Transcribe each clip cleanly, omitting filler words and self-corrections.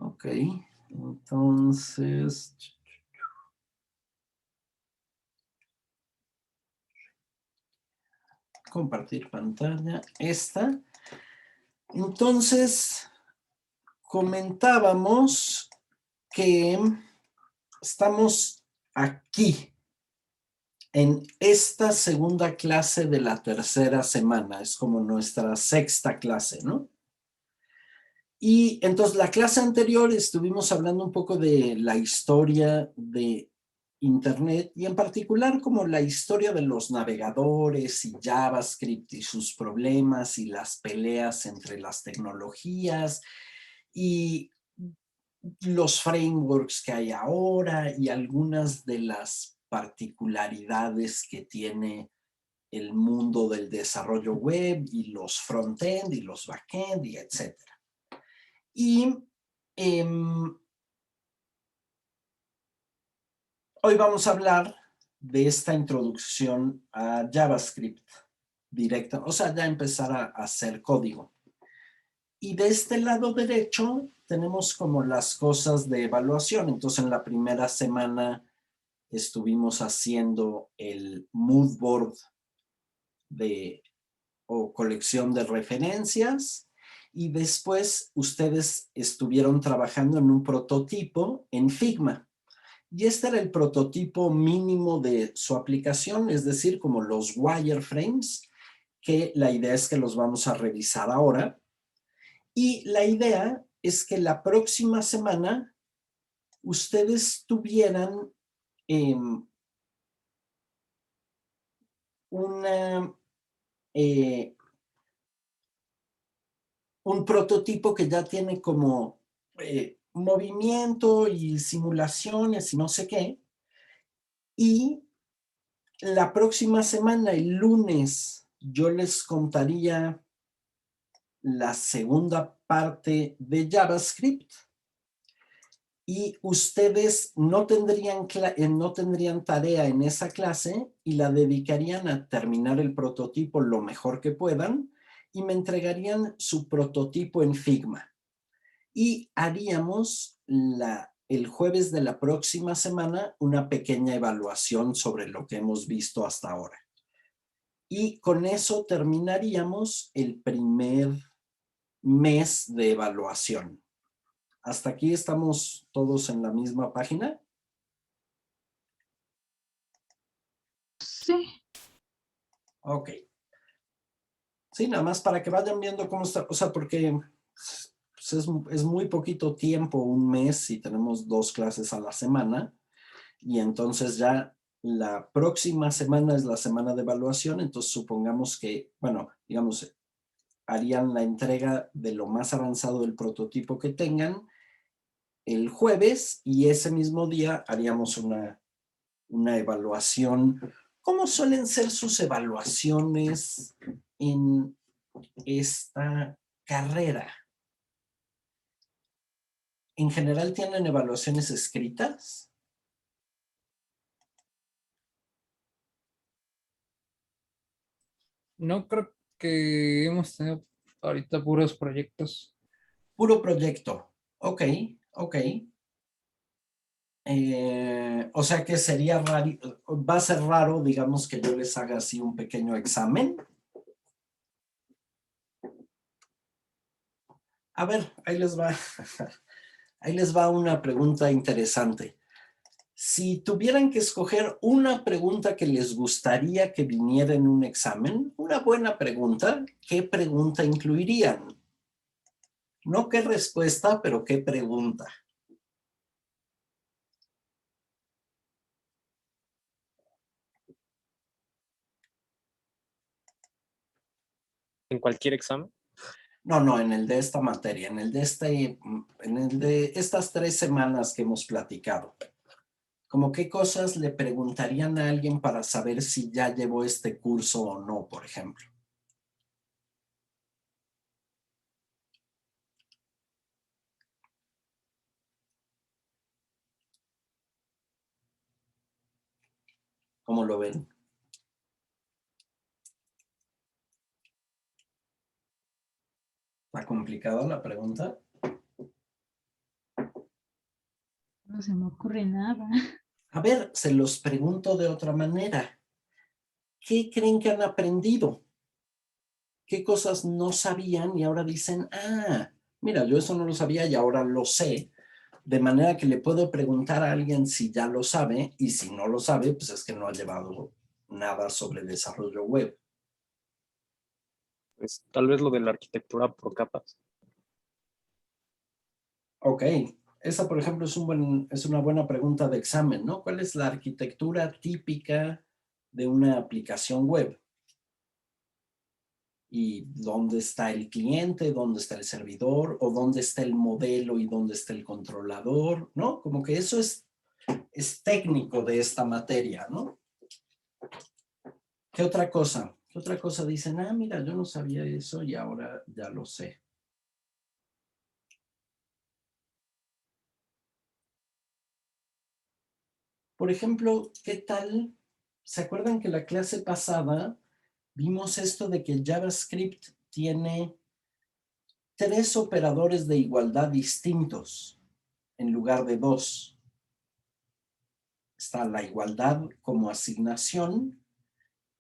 Ok, entonces, compartir pantalla, esta. Entonces, comentábamos que estamos aquí en esta segunda clase de la tercera semana, es como nuestra sexta clase, ¿no? Y entonces la clase anterior estuvimos hablando un poco de la historia de Internet y en particular como la historia de los navegadores y JavaScript y sus problemas y las peleas entre las tecnologías y los frameworks que hay ahora y algunas de las particularidades que tiene el mundo del desarrollo web y los frontend y los backend y etcétera. Y hoy vamos a hablar de esta introducción a JavaScript directa, o sea, ya empezar a hacer código. Y de este lado derecho tenemos como las cosas de evaluación. Entonces, en la primera semana estuvimos haciendo el mood board o colección de referencias y después ustedes estuvieron trabajando en un prototipo en Figma. Y este era el prototipo mínimo de su aplicación, es decir, como los wireframes, que la idea es que los vamos a revisar ahora. Y la idea es que la próxima semana ustedes tuvieran una, eh, un prototipo que ya tiene como movimiento y simulaciones y no sé qué. Y la próxima semana, el lunes, yo les contaría la segunda parte de JavaScript y ustedes no tendrían tarea en esa clase y la dedicarían a terminar el prototipo lo mejor que puedan y me entregarían su prototipo en Figma. Y haríamos el jueves de la próxima semana una pequeña evaluación sobre lo que hemos visto hasta ahora. Y con eso terminaríamos el primer mes de evaluación. ¿Hasta aquí estamos todos en la misma página? Sí. Ok. Sí, nada más para que vayan viendo cómo está, o sea, porque pues, es muy poquito tiempo, un mes, y tenemos 2 clases a la semana, y entonces ya la próxima semana es la semana de evaluación, entonces supongamos que, bueno, digamos, harían la entrega de lo más avanzado del prototipo que tengan el jueves y ese mismo día haríamos una evaluación. ¿Cómo suelen ser sus evaluaciones en esta carrera? ¿En general tienen evaluaciones escritas? No creo que hemos tenido ahorita puros proyectos. Puro proyecto. Ok, ok. O sea que sería raro, va a ser raro, digamos, que yo les haga así un pequeño examen. A ver, ahí les va. Ahí les va una pregunta interesante. Si tuvieran que escoger una pregunta que les gustaría que viniera en un examen, una buena pregunta, ¿qué pregunta incluirían? No qué respuesta, pero qué pregunta. ¿En cualquier examen? No, no, en el de esta materia, en el de estas 3 semanas que hemos platicado. ¿Cómo qué cosas le preguntarían a alguien para saber si ya llevó este curso o no, por ejemplo? ¿Cómo lo ven? ¿Está complicada la pregunta? No se me ocurre nada. A ver, se los pregunto de otra manera. ¿Qué creen que han aprendido? ¿Qué cosas no sabían y ahora dicen, ah, mira, yo eso no lo sabía y ahora lo sé? De manera que le puedo preguntar a alguien si ya lo sabe, y si no lo sabe, pues es que no ha llevado nada sobre desarrollo web. Pues tal vez lo de la arquitectura por capas. Ok, esa por ejemplo es una buena pregunta de examen, ¿no? ¿Cuál es la arquitectura típica de una aplicación web? ¿Y dónde está el cliente, dónde está el servidor, o dónde está el modelo y dónde está el controlador? ¿No? Como que eso es técnico de esta materia, ¿no? ¿Qué otra cosa? ¿Qué otra cosa dicen? Ah, mira, yo no sabía eso y ahora ya lo sé. Por ejemplo, ¿qué tal? ¿Se acuerdan que la clase pasada vimos esto de que JavaScript tiene 3 operadores de igualdad distintos en lugar de 2? Está la igualdad como asignación,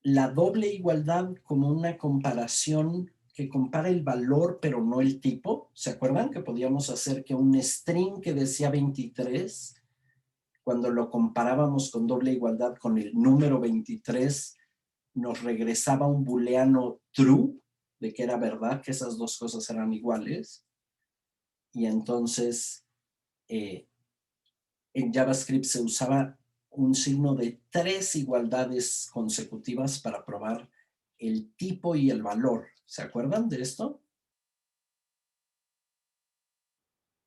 la doble igualdad como una comparación que compara el valor pero no el tipo. ¿Se acuerdan que podíamos hacer que un string que decía 23, cuando lo comparábamos con doble igualdad con el número 23, nos regresaba un booleano true, de que era verdad, que esas dos cosas eran iguales? Y entonces en JavaScript se usaba un signo de 3 igualdades consecutivas para probar el tipo y el valor. ¿Se acuerdan de esto?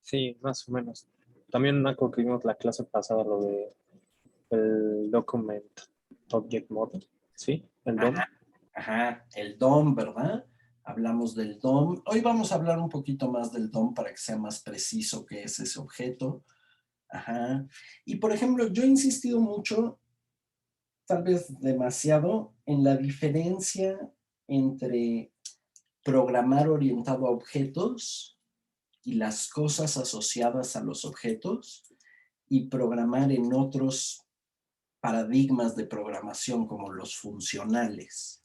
Sí, más o menos. También me acuerdo que vimos la clase pasada lo de el Document Object Model. ¿Sí? El DOM. Ajá, el DOM, ¿verdad? Hablamos del DOM. Hoy vamos a hablar un poquito más del DOM para que sea más preciso qué es ese objeto. Ajá. Y por ejemplo, yo he insistido mucho, tal vez demasiado, en la diferencia entre programar orientado a objetos y las cosas asociadas a los objetos, y programar en otros paradigmas de programación como los funcionales.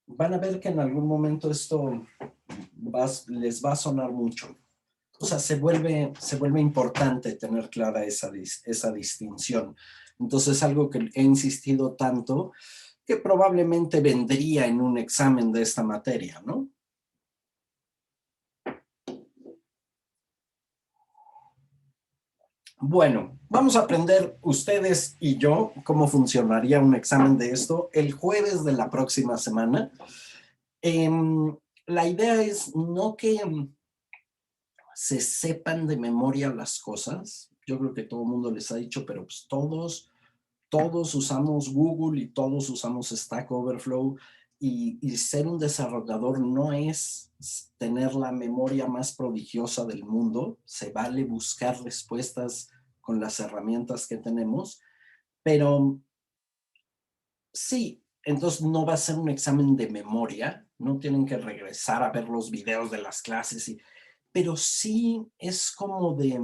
Van a ver que en algún momento esto les va a sonar mucho. O sea, se vuelve importante tener clara esa distinción. Entonces, algo que he insistido tanto, que probablemente vendría en un examen de esta materia, ¿no? Bueno, vamos a aprender ustedes y yo cómo funcionaría un examen de esto el jueves de la próxima semana. La idea es no que se sepan de memoria las cosas. Yo creo que todo el mundo les ha dicho, pero pues todos usamos Google y todos usamos Stack Overflow, y ser un desarrollador no es tener la memoria más prodigiosa del mundo. Se vale buscar respuestas con las herramientas que tenemos, pero sí, entonces no va a ser un examen de memoria, no tienen que regresar a ver los videos de las clases, pero sí es como de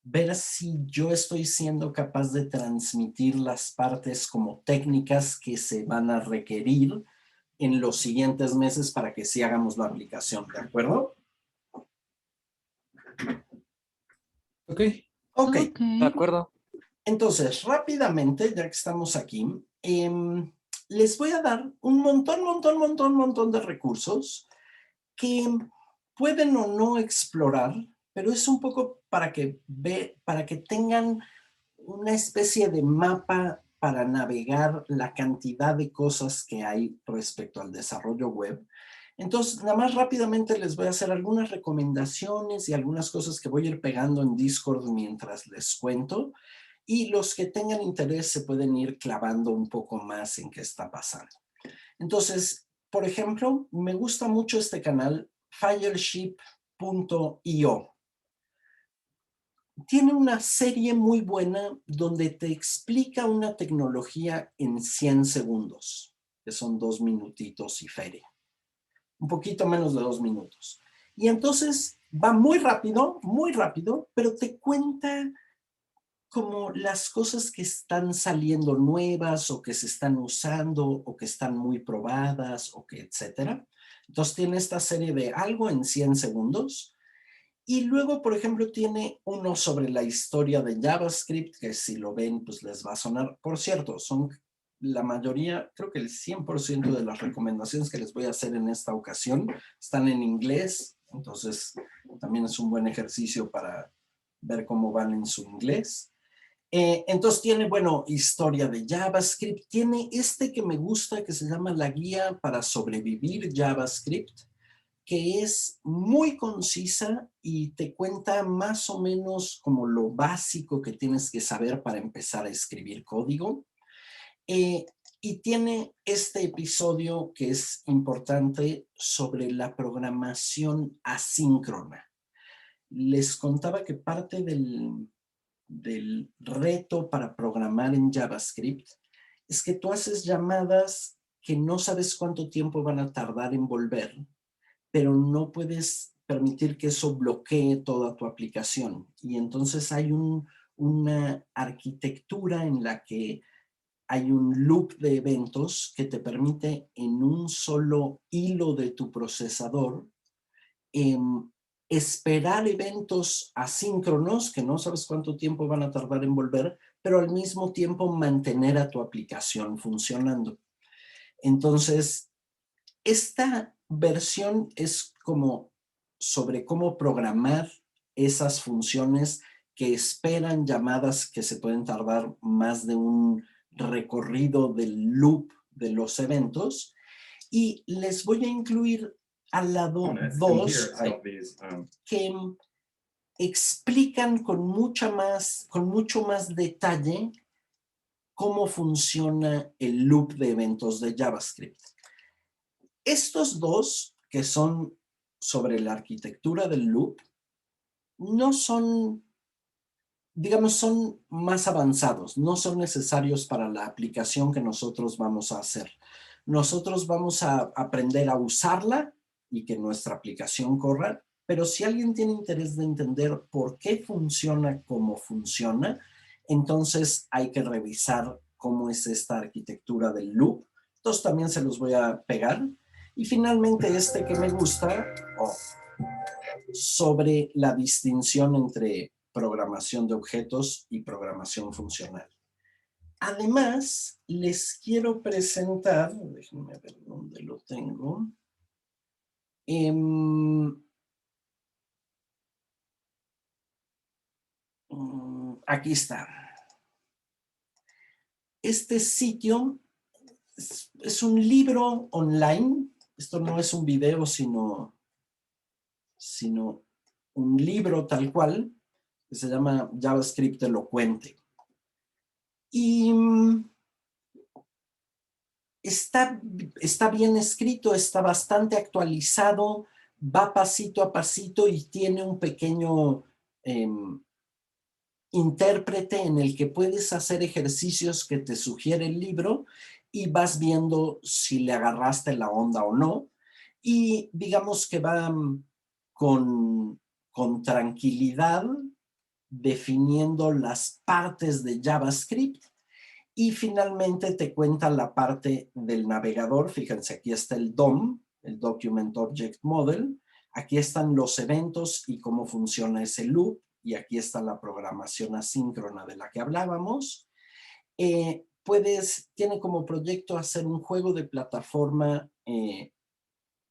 ver si yo estoy siendo capaz de transmitir las partes como técnicas que se van a requerir en los siguientes meses para que sí hagamos la aplicación, ¿de acuerdo? Ok. Ok, De acuerdo. entonces rápidamente, ya que estamos aquí, les voy a dar un montón de recursos que pueden o no explorar, pero es un poco para que tengan una especie de mapa para navegar la cantidad de cosas que hay respecto al desarrollo web. Entonces, nada más rápidamente les voy a hacer algunas recomendaciones y algunas cosas que voy a ir pegando en Discord mientras les cuento, y los que tengan interés se pueden ir clavando un poco más en qué está pasando. Entonces, por ejemplo, me gusta mucho este canal, Fireship.io. Tiene una serie muy buena donde te explica una tecnología en 100 segundos, que son 2 minutitos y feria. Un poquito menos de 2 minutos. Y entonces va muy rápido, pero te cuenta como las cosas que están saliendo nuevas o que se están usando o que están muy probadas o que etcétera. Entonces tiene esta serie de algo en 100 segundos. Y luego, por ejemplo, tiene uno sobre la historia de JavaScript, que si lo ven, pues les va a sonar. Por cierto, son la mayoría, creo que el 100% de las recomendaciones que les voy a hacer en esta ocasión están en inglés. Entonces, también es un buen ejercicio para ver cómo van en su inglés. Entonces tiene, bueno, historia de JavaScript. Tiene este que me gusta, que se llama La Guía para Sobrevivir JavaScript, que es muy concisa y te cuenta más o menos como lo básico que tienes que saber para empezar a escribir código. Y tiene este episodio que es importante sobre la programación asíncrona. Les contaba que parte del reto para programar en JavaScript es que tú haces llamadas que no sabes cuánto tiempo van a tardar en volver, pero no puedes permitir que eso bloquee toda tu aplicación. Y entonces hay una arquitectura en la que hay un loop de eventos que te permite en un solo hilo de tu procesador esperar eventos asíncronos que no sabes cuánto tiempo van a tardar en volver, pero al mismo tiempo mantener a tu aplicación funcionando. Entonces, esta versión es como sobre cómo programar esas funciones que esperan llamadas que se pueden tardar más de un recorrido del loop de los eventos. Y les voy a incluir al lado dos que explican con mucho más detalle cómo funciona el loop de eventos de JavaScript. Estos dos, que son sobre la arquitectura del loop, no son, digamos, son más avanzados, no son necesarios para la aplicación que nosotros vamos a hacer. Nosotros vamos a aprender a usarla y que nuestra aplicación corra, pero si alguien tiene interés de entender por qué funciona como funciona, entonces hay que revisar cómo es esta arquitectura del loop. Entonces también se los voy a pegar. Y finalmente este que me gusta, sobre la distinción entre programación de objetos y programación funcional. Además, les quiero presentar, déjenme ver dónde lo tengo. Aquí está. Este sitio es un libro online. Esto no es un video, sino un libro tal cual, que se llama JavaScript Elocuente. Y está bien escrito, está bastante actualizado, va pasito a pasito y tiene un pequeño intérprete en el que puedes hacer ejercicios que te sugiere el libro y vas viendo si le agarraste la onda o no. Y digamos que va con tranquilidad definiendo las partes de JavaScript. Y finalmente te cuenta la parte del navegador. Fíjense, aquí está el DOM, el Document Object Model. Aquí están los eventos y cómo funciona ese loop. Y aquí está la programación asíncrona de la que hablábamos. Tiene como proyecto hacer un juego de plataforma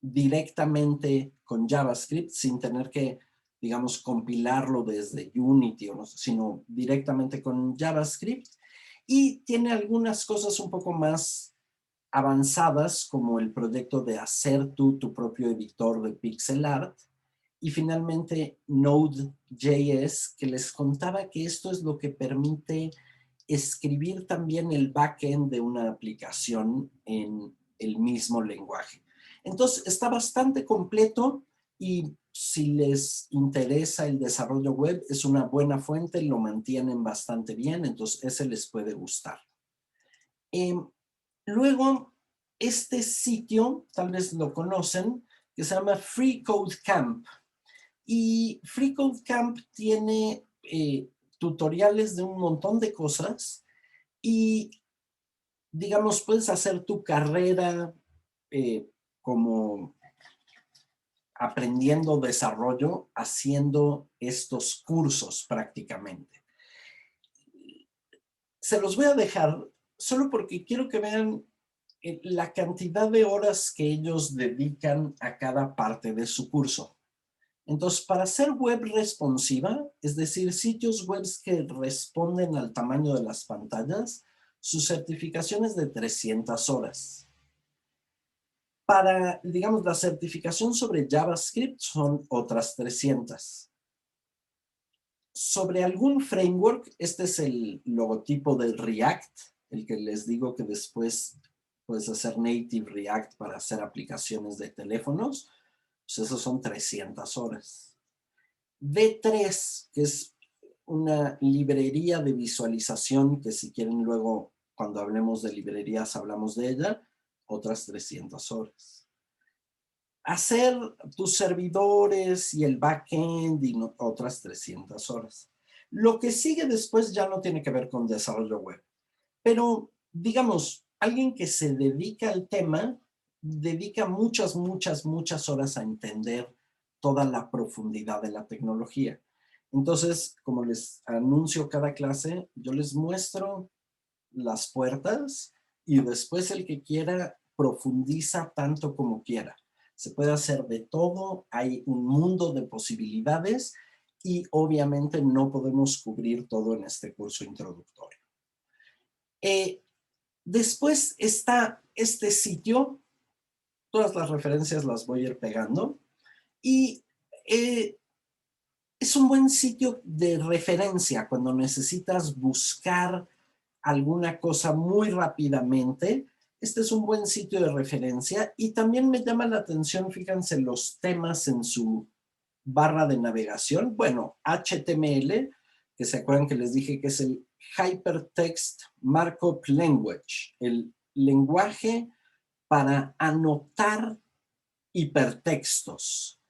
directamente con JavaScript sin tener que, digamos, compilarlo desde Unity, sino directamente con JavaScript. Y tiene algunas cosas un poco más avanzadas, como el proyecto de hacer tú tu propio editor de pixel art. Y finalmente Node.js, que les contaba que esto es lo que permite escribir también el backend de una aplicación en el mismo lenguaje. Entonces está bastante completo y si les interesa el desarrollo web, es una buena fuente, lo mantienen bastante bien, entonces ese les puede gustar. Luego, este sitio, tal vez lo conocen, que se llama Free Code Camp. Y FreeCodeCamp tiene tutoriales de un montón de cosas y, digamos, puedes hacer tu carrera como aprendiendo desarrollo, haciendo estos cursos prácticamente. Se los voy a dejar solo porque quiero que vean la cantidad de horas que ellos dedican a cada parte de su curso. Entonces, para ser web responsiva, es decir, sitios web que responden al tamaño de las pantallas, su certificación es de 300 horas. Para, digamos, la certificación sobre JavaScript son otras 300. Sobre algún framework, este es el logotipo del React, el que les digo que después puedes hacer native React para hacer aplicaciones de teléfonos, pues esos son 300 horas. V3, que es una librería de visualización, que si quieren luego, cuando hablemos de librerías, hablamos de ella, otras 300 horas. Hacer tus servidores y el backend y otras 300 horas. Lo que sigue después ya no tiene que ver con desarrollo web, pero digamos, alguien que se dedica al tema, dedica muchas horas a entender toda la profundidad de la tecnología. Entonces, como les anuncio cada clase, yo les muestro las puertas y después el que quiera profundiza tanto como quiera. Se puede hacer de todo, hay un mundo de posibilidades y obviamente no podemos cubrir todo en este curso introductorio. Después está este sitio, todas las referencias las voy a ir pegando y es un buen sitio de referencia cuando necesitas buscar alguna cosa muy rápidamente. Este es un buen sitio de referencia y también me llama la atención, fíjense, los temas en su barra de navegación. Bueno, HTML, que se acuerdan que les dije que es el Hypertext Markup Language, el lenguaje para anotar hipertextos.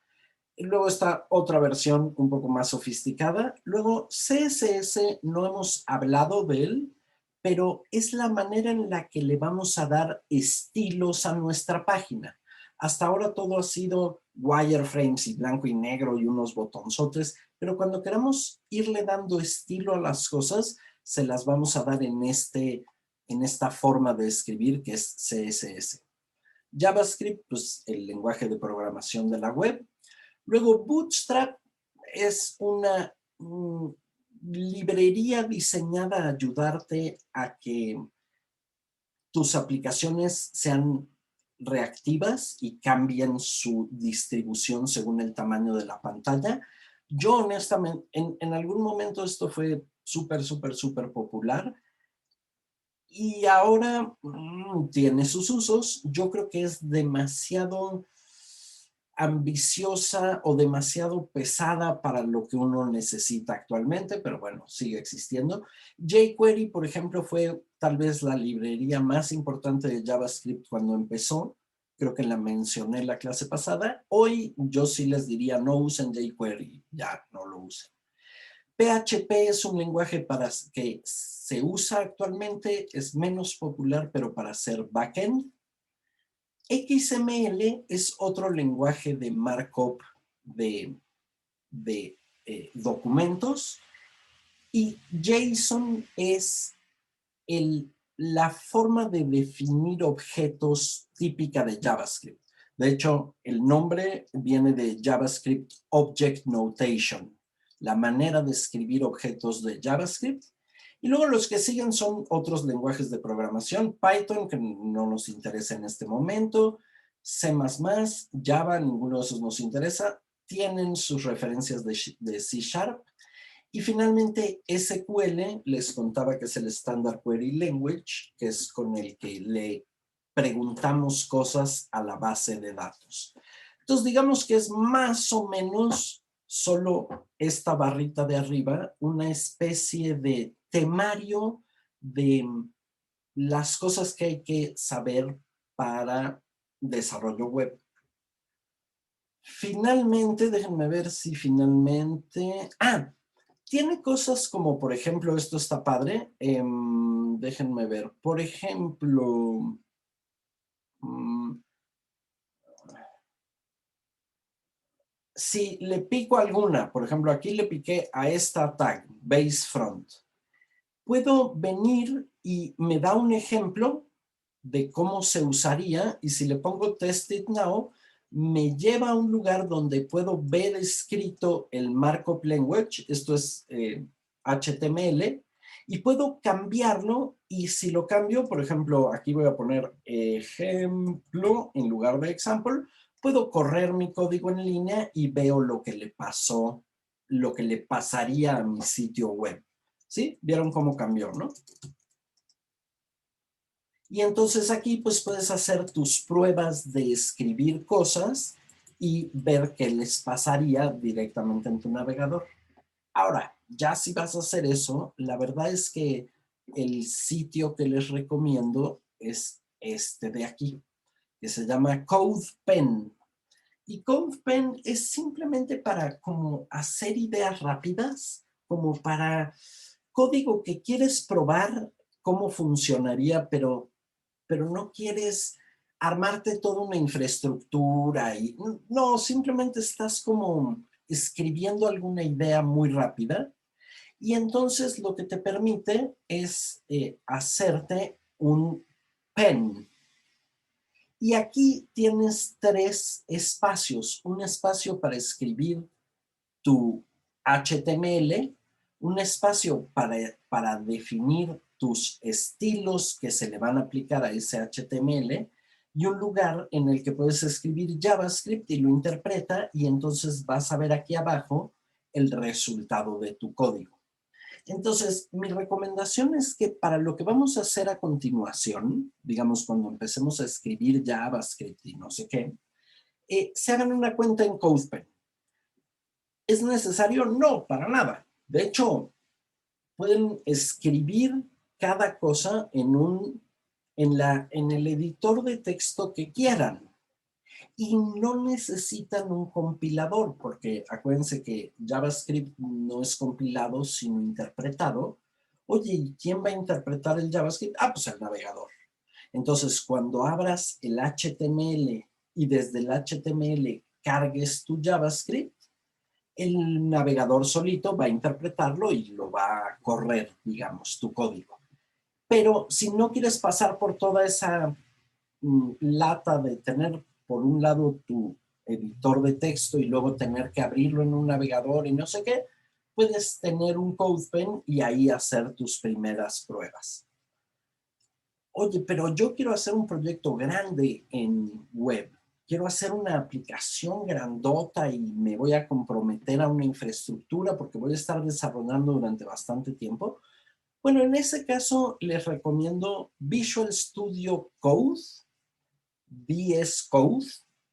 Y luego está otra versión un poco más sofisticada. Luego, CSS, no hemos hablado de él, pero es la manera en la que le vamos a dar estilos a nuestra página. Hasta ahora todo ha sido wireframes y blanco y negro y unos botonzotes, pero cuando queramos irle dando estilo a las cosas, se las vamos a dar en esta forma de escribir que es CSS. JavaScript, pues el lenguaje de programación de la web. Luego, Bootstrap es una librería diseñada a ayudarte a que tus aplicaciones sean reactivas y cambien su distribución según el tamaño de la pantalla. Yo honestamente, en algún momento esto fue súper popular y ahora tiene sus usos. Yo creo que es demasiado ambiciosa o demasiado pesada para lo que uno necesita actualmente, pero bueno, sigue existiendo. jQuery, por ejemplo, fue tal vez la librería más importante de JavaScript cuando empezó. Creo que la mencioné la clase pasada. Hoy yo sí les diría no usen jQuery, ya no lo usen. PHP es un lenguaje que se usa actualmente, es menos popular, pero para hacer backend. XML es otro lenguaje de markup de documentos y JSON es la forma de definir objetos típica de JavaScript. De hecho, el nombre viene de JavaScript Object Notation, la manera de escribir objetos de JavaScript. Y luego los que siguen son otros lenguajes de programación, Python, que no nos interesa en este momento, C++, Java, ninguno de esos nos interesa, tienen sus referencias de C#. Y finalmente SQL, les contaba que es el Standard Query Language, que es con el que le preguntamos cosas a la base de datos. Entonces digamos que es más o menos solo esta barrita de arriba, una especie de temario de las cosas que hay que saber para desarrollo web. Finalmente, déjenme ver si finalmente... tiene cosas como, por ejemplo, esto está padre. Déjenme ver. Por ejemplo... si le pico alguna, por ejemplo, aquí le piqué a esta tag, base front, puedo venir y me da un ejemplo de cómo se usaría, y si le pongo test it now, me lleva a un lugar donde puedo ver escrito el markup language, esto es HTML, y puedo cambiarlo, y si lo cambio, por ejemplo, aquí voy a poner ejemplo en lugar de example, puedo correr mi código en línea y veo lo que le pasó, lo que le pasaría a mi sitio web. ¿Sí? ¿Vieron cómo cambió, no? Y entonces aquí pues puedes hacer tus pruebas de escribir cosas y ver qué les pasaría directamente en tu navegador. Ahora, ya si vas a hacer eso, la verdad es que el sitio que les recomiendo es este de aquí, que se llama CodePen. Y CodePen es simplemente para como hacer ideas rápidas, como para código que quieres probar cómo funcionaría, pero no quieres armarte toda una infraestructura y no, simplemente estás como escribiendo alguna idea muy rápida y entonces lo que te permite es hacerte un pen. Y aquí tienes 3 espacios, un espacio para escribir tu HTML, un espacio para definir tus estilos que se le van a aplicar a ese HTML y un lugar en el que puedes escribir JavaScript y lo interpreta y entonces vas a ver aquí abajo el resultado de tu código. Entonces, mi recomendación es que para lo que vamos a hacer a continuación, digamos cuando empecemos a escribir JavaScript y no sé qué, se hagan una cuenta en CodePen. ¿Es necesario? No, para nada. De hecho, pueden escribir cada cosa en el editor de texto que quieran. Y no necesitan un compilador, porque acuérdense que JavaScript no es compilado, sino interpretado. Oye, ¿y quién va a interpretar el JavaScript? Pues el navegador. Entonces, cuando abras el HTML y desde el HTML cargues tu JavaScript, el navegador solito va a interpretarlo y lo va a correr, digamos, tu código. Pero si no quieres pasar por toda esa lata de tener por un lado tu editor de texto y luego tener que abrirlo en un navegador y no sé qué, puedes tener un CodePen y ahí hacer tus primeras pruebas. Oye, pero yo quiero hacer un proyecto grande en web. Quiero hacer una aplicación grandota y me voy a comprometer a una infraestructura porque voy a estar desarrollando durante bastante tiempo. Bueno, en ese caso les recomiendo Visual Studio Code, VS Code,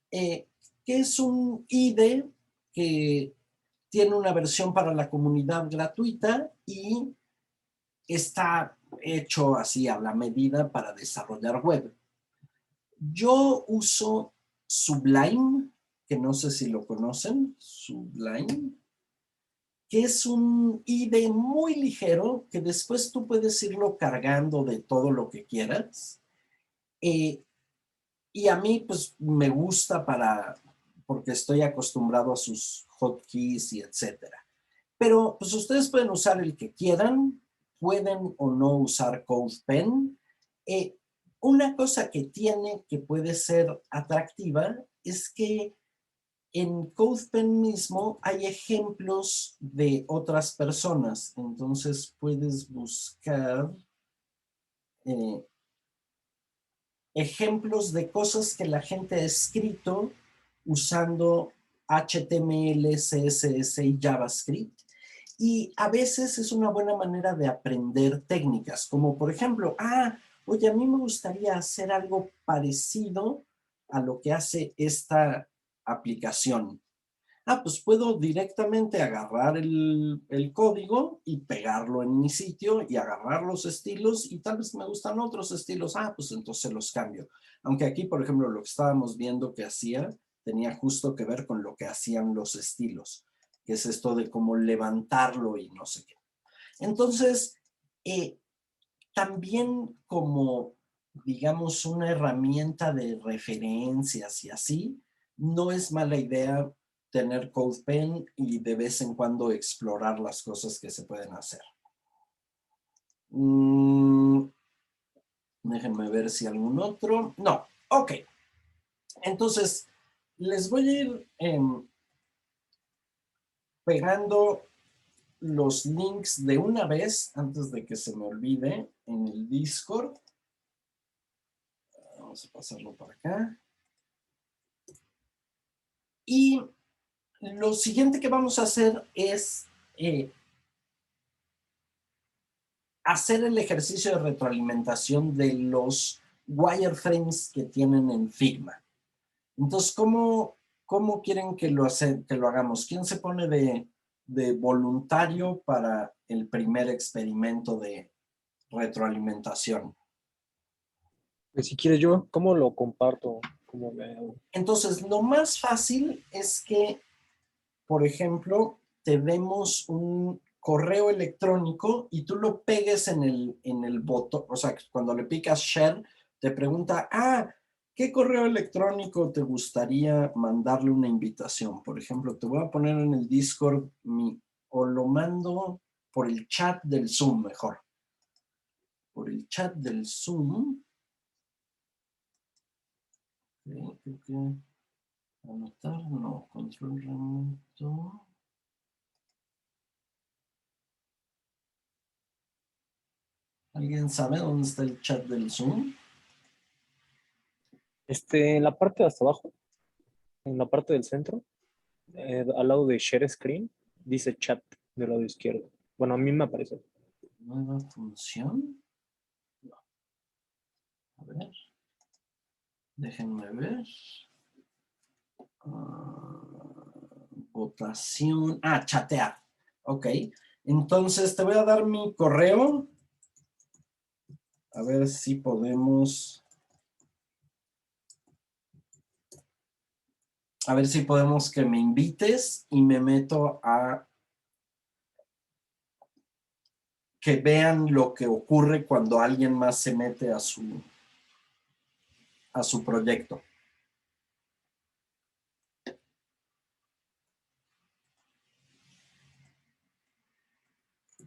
que es un IDE que tiene una versión para la comunidad gratuita y está hecho así a la medida para desarrollar web. Yo uso Sublime, que no sé si lo conocen, Sublime, que es un IDE muy ligero que después tú puedes irlo cargando de todo lo que quieras. Y a mí pues me gusta porque estoy acostumbrado a sus hotkeys y etcétera. Pero pues ustedes pueden usar el que quieran, pueden o no usar CodePen. Una cosa que tiene que puede ser atractiva es que en CodePen mismo hay ejemplos de otras personas. Entonces puedes buscar ejemplos de cosas que la gente ha escrito usando HTML, CSS y JavaScript. Y a veces es una buena manera de aprender técnicas, como por ejemplo, oye, a mí me gustaría hacer algo parecido a lo que hace esta aplicación. Pues puedo directamente agarrar el código y pegarlo en mi sitio y agarrar los estilos y tal vez me gustan otros estilos. Pues entonces los cambio. Aunque aquí, por ejemplo, lo que estábamos viendo que hacía, tenía justo que ver con lo que hacían los estilos, que es esto de cómo levantarlo y no sé qué. Entonces, también como, digamos, una herramienta de referencias y así, no es mala idea tener CodePen y de vez en cuando explorar las cosas que se pueden hacer. Déjenme ver si algún otro. No, ok. Entonces, les voy a ir pegando los links de una vez antes de que se me olvide en el Discord. Vamos a pasarlo para acá. Y lo siguiente que vamos a hacer es hacer el ejercicio de retroalimentación de los wireframes que tienen en Figma. Entonces, ¿cómo quieren que lo hagamos? ¿Quién se pone de voluntario para el primer experimento de retroalimentación? Pues si quieres yo, ¿cómo lo comparto? ¿Cómo le hago? Entonces, lo más fácil es que, por ejemplo, te demos un correo electrónico y tú lo pegues en el botón, o sea, cuando le picas share, te pregunta, ¿qué correo electrónico te gustaría mandarle una invitación? Por ejemplo, te voy a poner en el Discord o lo mando por el chat del Zoom, mejor. Por el chat del Zoom. Creo que anotar, no, control remoto. ¿Alguien sabe dónde está el chat del Zoom? En la parte de hasta abajo, en la parte del centro, al lado de Share Screen, dice chat del lado izquierdo. Bueno, a mí me aparece. Nueva función. No. A ver. Déjenme ver. Votación. Chatear. Ok. Entonces te voy a dar mi correo. A ver si podemos. A ver si podemos que me invites y me meto a que vean lo que ocurre cuando alguien más se mete a su proyecto.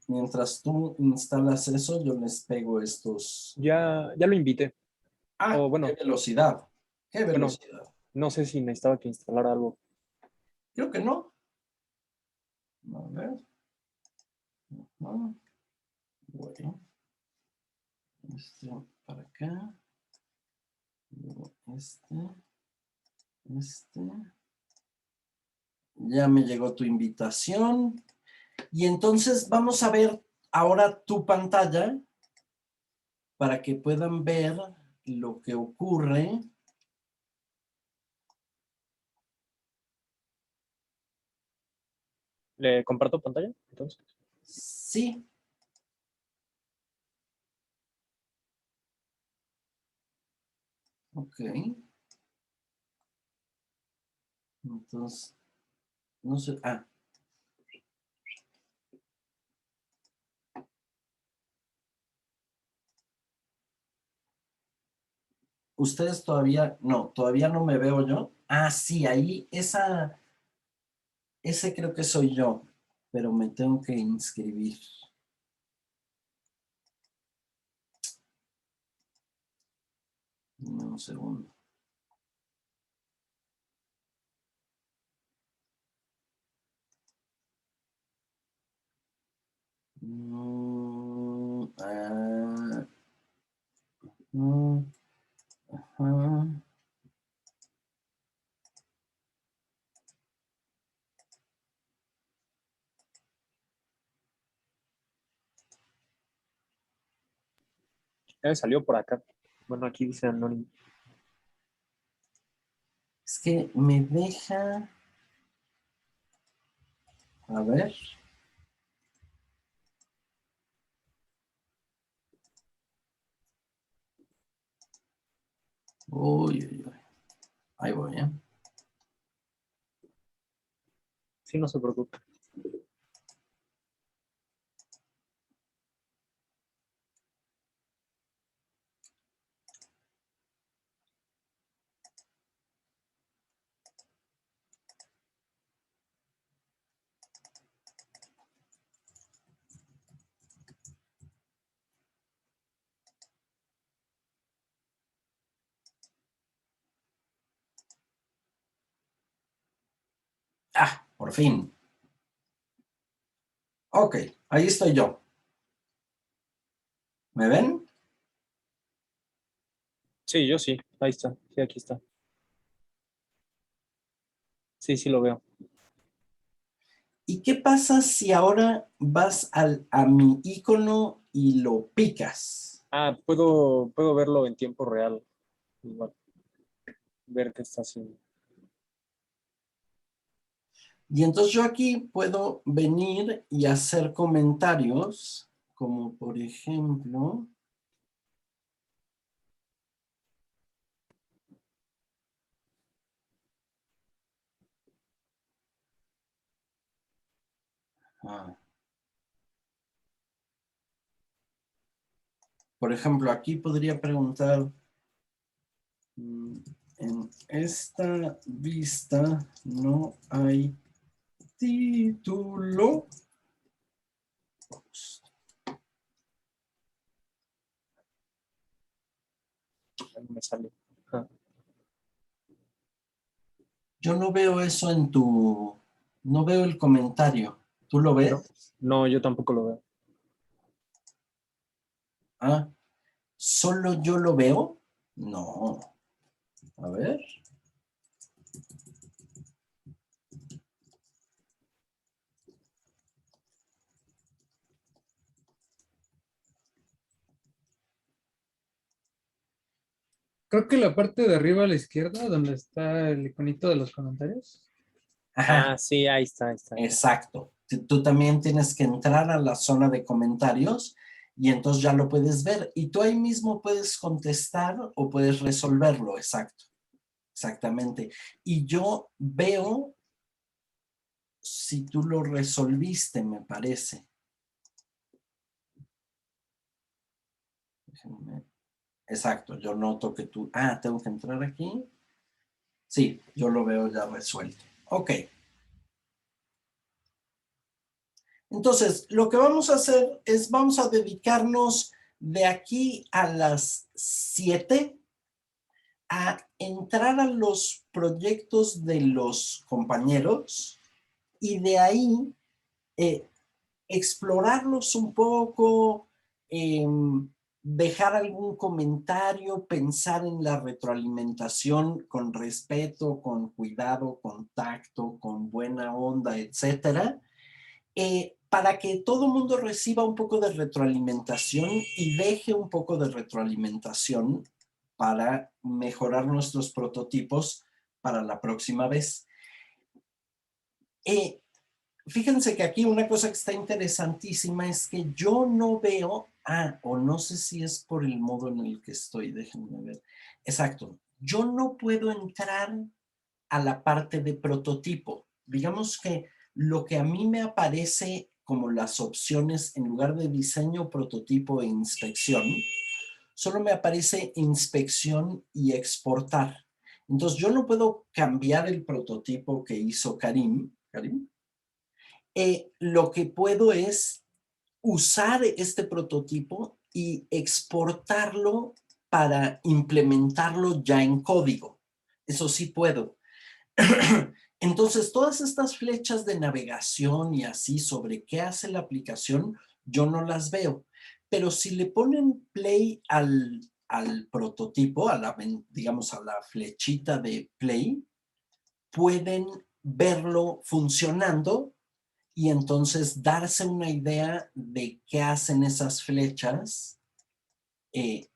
Mientras tú instalas eso, yo les pego estos. Ya lo invité. O bueno, qué velocidad. Qué bueno, velocidad. no sé si necesitaba que instalara algo. Creo que no. A ver. Bueno, este para acá. Luego este. Ya me llegó tu invitación. Y entonces vamos a ver ahora tu pantalla para que puedan ver lo que ocurre. ¿Le comparto pantalla? Entonces. Sí. Ok. Entonces, no sé. Ustedes todavía no me veo yo. Sí, ahí, ese creo que soy yo, pero me tengo que inscribir. Dame un segundo. Ajá. Ya me salió por acá. Bueno, aquí dice anónimo. Es que me deja. A ver. Uy, uy, uy. Ahí voy, ¿eh? Sí, no se preocupe. Ah, por fin. Ok, ahí estoy yo. ¿Me ven? Sí, yo sí. Ahí está. Sí, aquí está. Sí, sí lo veo. ¿Y qué pasa si ahora vas a mi icono y lo picas? Ah, puedo verlo en tiempo real. Igual, ver qué está haciendo. Y entonces yo aquí puedo venir y hacer comentarios, como por ejemplo, ah, por ejemplo, aquí podría preguntar, en esta vista no hay título. Ahí me sale. Ah, Yo no veo eso no veo el comentario. ¿Tú lo no, ves? no, yo tampoco lo veo. Ah, ¿solo yo lo veo? No. A ver. Creo que la parte de arriba a la izquierda, donde está el iconito de los comentarios. Ajá, Ah, sí, ahí está, ahí está. exacto. Tú también tienes que entrar a la zona de comentarios y entonces ya lo puedes ver. Y tú ahí mismo puedes contestar o puedes resolverlo, exacto. Exactamente. Y yo veo si tú lo resolviste, me parece. Déjenme. Exacto, yo noto que tú... Ah, tengo que entrar aquí. Sí, yo lo veo ya resuelto. Ok. Entonces, lo que vamos a hacer es, vamos a dedicarnos de aquí a las 7 a entrar a los proyectos de los compañeros y de ahí eh, explorarlos un poco, eh, dejar algún comentario, pensar en la retroalimentación con respeto, con cuidado, con tacto, con buena onda, etcétera, para que todo el mundo reciba un poco de retroalimentación y deje un poco de retroalimentación para mejorar nuestros prototipos para la próxima vez. Eh, Fíjense que aquí una cosa que está interesantísima es que yo no veo, o no sé si es por el modo en el que estoy, déjenme ver. Exacto, yo no puedo entrar a la parte de prototipo. Digamos que lo que a mí me aparece como las opciones en lugar de diseño, prototipo e inspección, solo me aparece inspección y exportar. Entonces yo no puedo cambiar el prototipo que hizo Karim. Karim, lo que puedo es usar este prototipo y exportarlo para implementarlo ya en código. Eso sí puedo. Entonces, todas estas flechas de navegación y así sobre qué hace la aplicación, yo no las veo. Pero si le ponen play al prototipo, digamos a la flechita de play, pueden verlo funcionando y entonces darse una idea de qué hacen esas flechas, eh,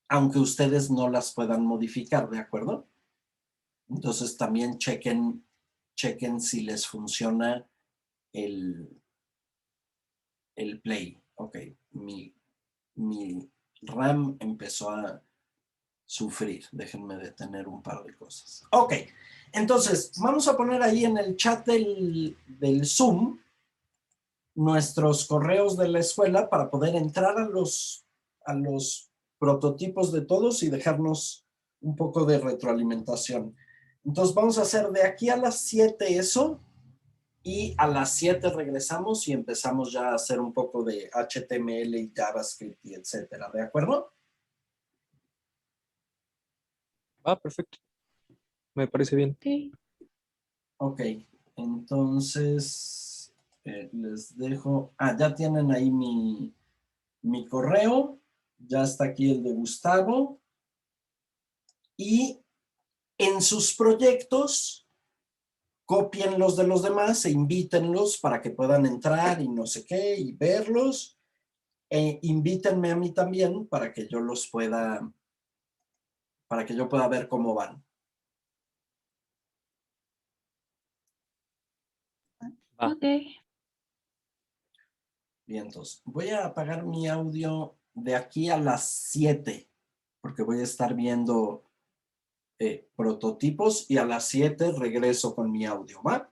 aunque ustedes no las puedan modificar, ¿de acuerdo? Entonces también chequen si les funciona el, el play. Ok, mi RAM empezó sufrir. Déjenme detener un par de cosas. Ok, entonces vamos a poner ahí en el chat del Zoom nuestros correos de la escuela para poder entrar a los prototipos de todos y dejarnos un poco de retroalimentación. Entonces vamos a hacer de aquí a las 7 eso y a las 7 regresamos y empezamos ya a hacer un poco de HTML y JavaScript y etcétera. ¿De acuerdo? Perfecto. Me parece bien. Ok. Ok, entonces les dejo. Ya tienen ahí mi correo. Ya está aquí el de Gustavo. Y en sus proyectos, cópienlos de los demás e invítenlos para que puedan entrar y no sé qué y verlos. E invítenme a mí también para que yo pueda ver cómo van. Ok. Bien, entonces voy a apagar mi audio de aquí a las 7 porque voy a estar viendo prototipos y a las 7 regreso con mi audio, ¿va?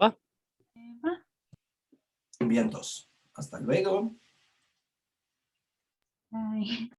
Va. Bien, entonces, hasta luego. Bye.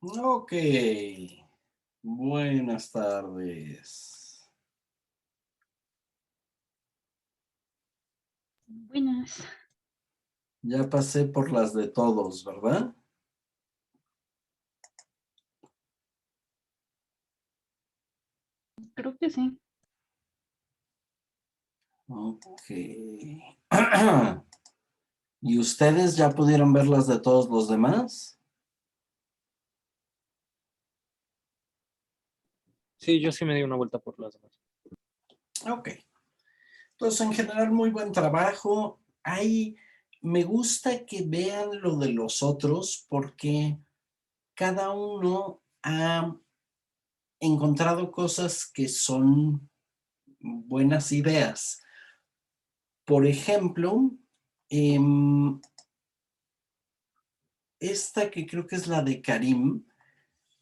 Ok. Buenas tardes. Buenas. Ya pasé por las de todos, ¿verdad? Creo que sí. Ok. ¿Y ustedes ya pudieron ver las de todos los demás? Sí, yo sí me di una vuelta por las demás. Ok. Entonces, en general, muy buen trabajo. Ahí me gusta que vean lo de los otros porque cada uno ha encontrado cosas que son buenas ideas. Por ejemplo, esta que creo que es la de Karim,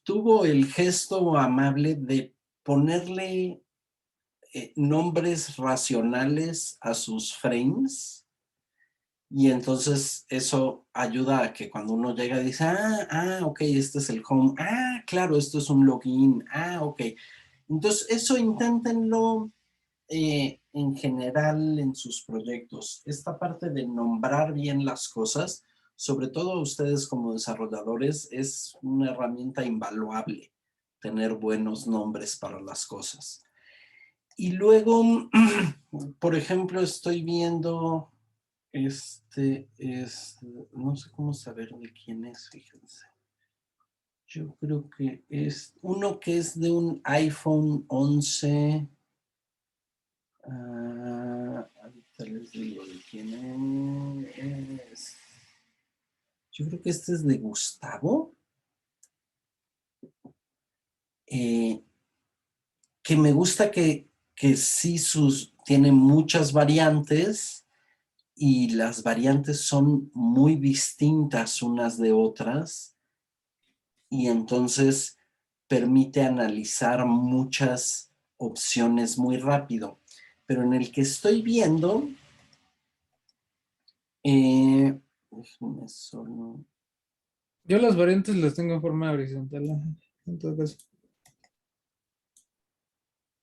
tuvo el gesto amable de ponerle nombres racionales a sus frames y entonces eso ayuda a que cuando uno llega dice, ok, este es el home, claro, esto es un login, ok. Entonces eso inténtenlo en general en sus proyectos. Esta parte de nombrar bien las cosas, sobre todo ustedes como desarrolladores, es una herramienta invaluable tener buenos nombres para las cosas. Y luego, por ejemplo, estoy viendo, no sé cómo saber de quién es, fíjense. Yo creo que es uno que es de un iPhone 11. Ahorita les digo de quién es. Yo creo que este es de Gustavo. Que me gusta que sí tiene muchas variantes y las variantes son muy distintas unas de otras y entonces permite analizar muchas opciones muy rápido. Pero en el que estoy viendo, déjenme solo. Yo las variantes las tengo en forma horizontal, en todo caso.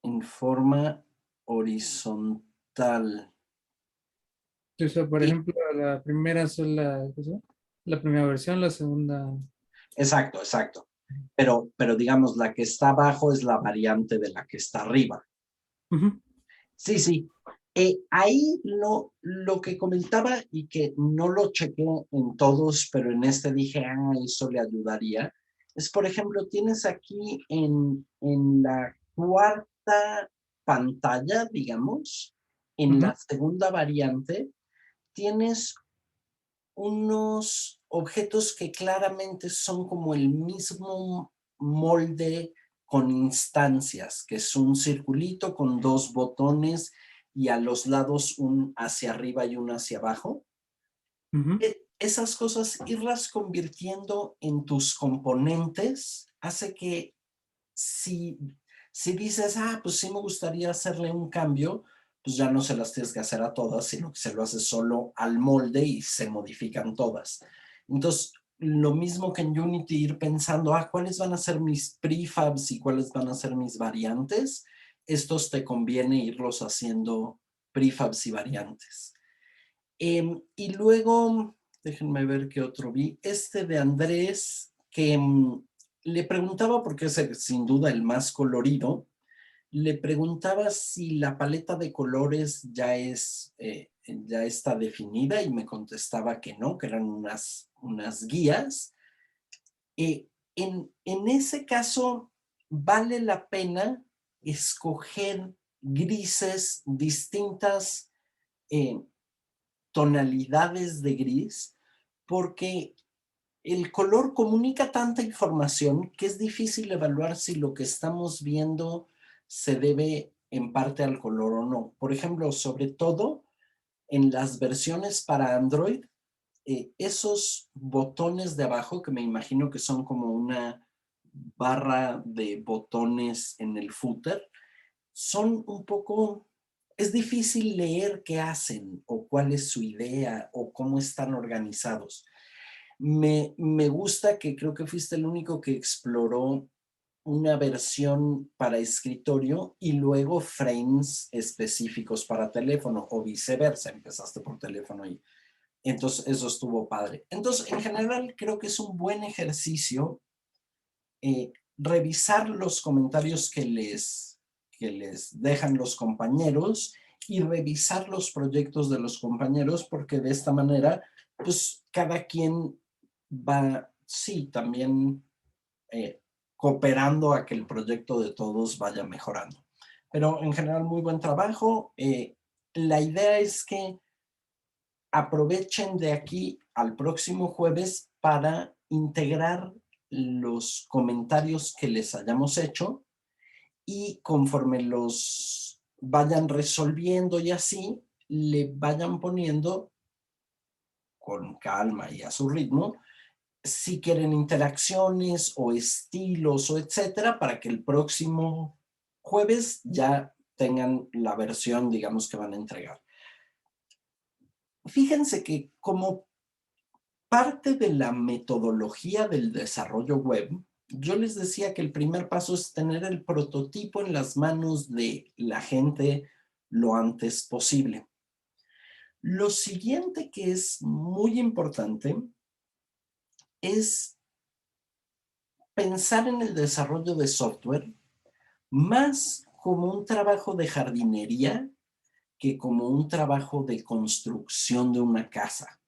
En forma horizontal. O sea, por Y, ejemplo, la primera son ¿qué se llama? La primera versión, la segunda. exacto. Pero digamos, la que está abajo es la variante de la que está arriba. Ujú. Sí. Ahí lo que comentaba y que no lo chequé en todos, pero en este dije, eso le ayudaría, es, por ejemplo, tienes aquí en la cuarta pantalla, digamos, en Ujú. la segunda variante, tienes unos objetos que claramente son como el mismo molde con instancias, que es un circulito con dos botones y a los lados un hacia arriba y un hacia abajo. Ujú. Esas cosas, irlas convirtiendo en tus componentes, hace que si dices, pues sí me gustaría hacerle un cambio, pues ya no se las tienes que hacer a todas, sino que se lo haces solo al molde y se modifican todas. Entonces, lo mismo que en Unity, ir pensando, cuáles van a ser mis prefabs y cuáles van a ser mis variantes, estos te conviene irlos haciendo prefabs y variantes. Y luego, déjenme ver qué otro vi, este de Andrés, que le preguntaba, porque es sin duda el más colorido, le preguntaba si la paleta de colores ya está definida y me contestaba que no, que eran unas guías. En ese caso, vale la pena escoger grises, distintas tonalidades de gris, porque el color comunica tanta información que es difícil evaluar si lo que estamos viendo se debe en parte al color o no. Por ejemplo, sobre todo en las versiones para Android, esos botones de abajo, que me imagino que son como una barra de botones en el footer, son un poco, es difícil leer qué hacen o cuál es su idea o cómo están organizados. Me gusta que creo que fuiste el único que exploró una versión para escritorio y luego frames específicos para teléfono o viceversa. Empezaste por teléfono y entonces eso estuvo padre. Entonces, en general, creo que es un buen ejercicio revisar los comentarios que les dejan los compañeros y revisar los proyectos de los compañeros, porque de esta manera, pues cada quien va, sí, también cooperando a que el proyecto de todos vaya mejorando. Pero en general, muy buen trabajo. La idea es que aprovechen de aquí al próximo jueves para integrar los comentarios que les hayamos hecho y conforme los vayan resolviendo y así, le vayan poniendo con calma y a su ritmo, si quieren interacciones o estilos o etcétera, para que el próximo jueves ya tengan la versión, digamos, que van a entregar. Fíjense que como parte de la metodología del desarrollo web, yo les decía que el primer paso es tener el prototipo en las manos de la gente lo antes posible. Lo siguiente que es muy importante es pensar en el desarrollo de software más como un trabajo de jardinería que como un trabajo de construcción de una casa.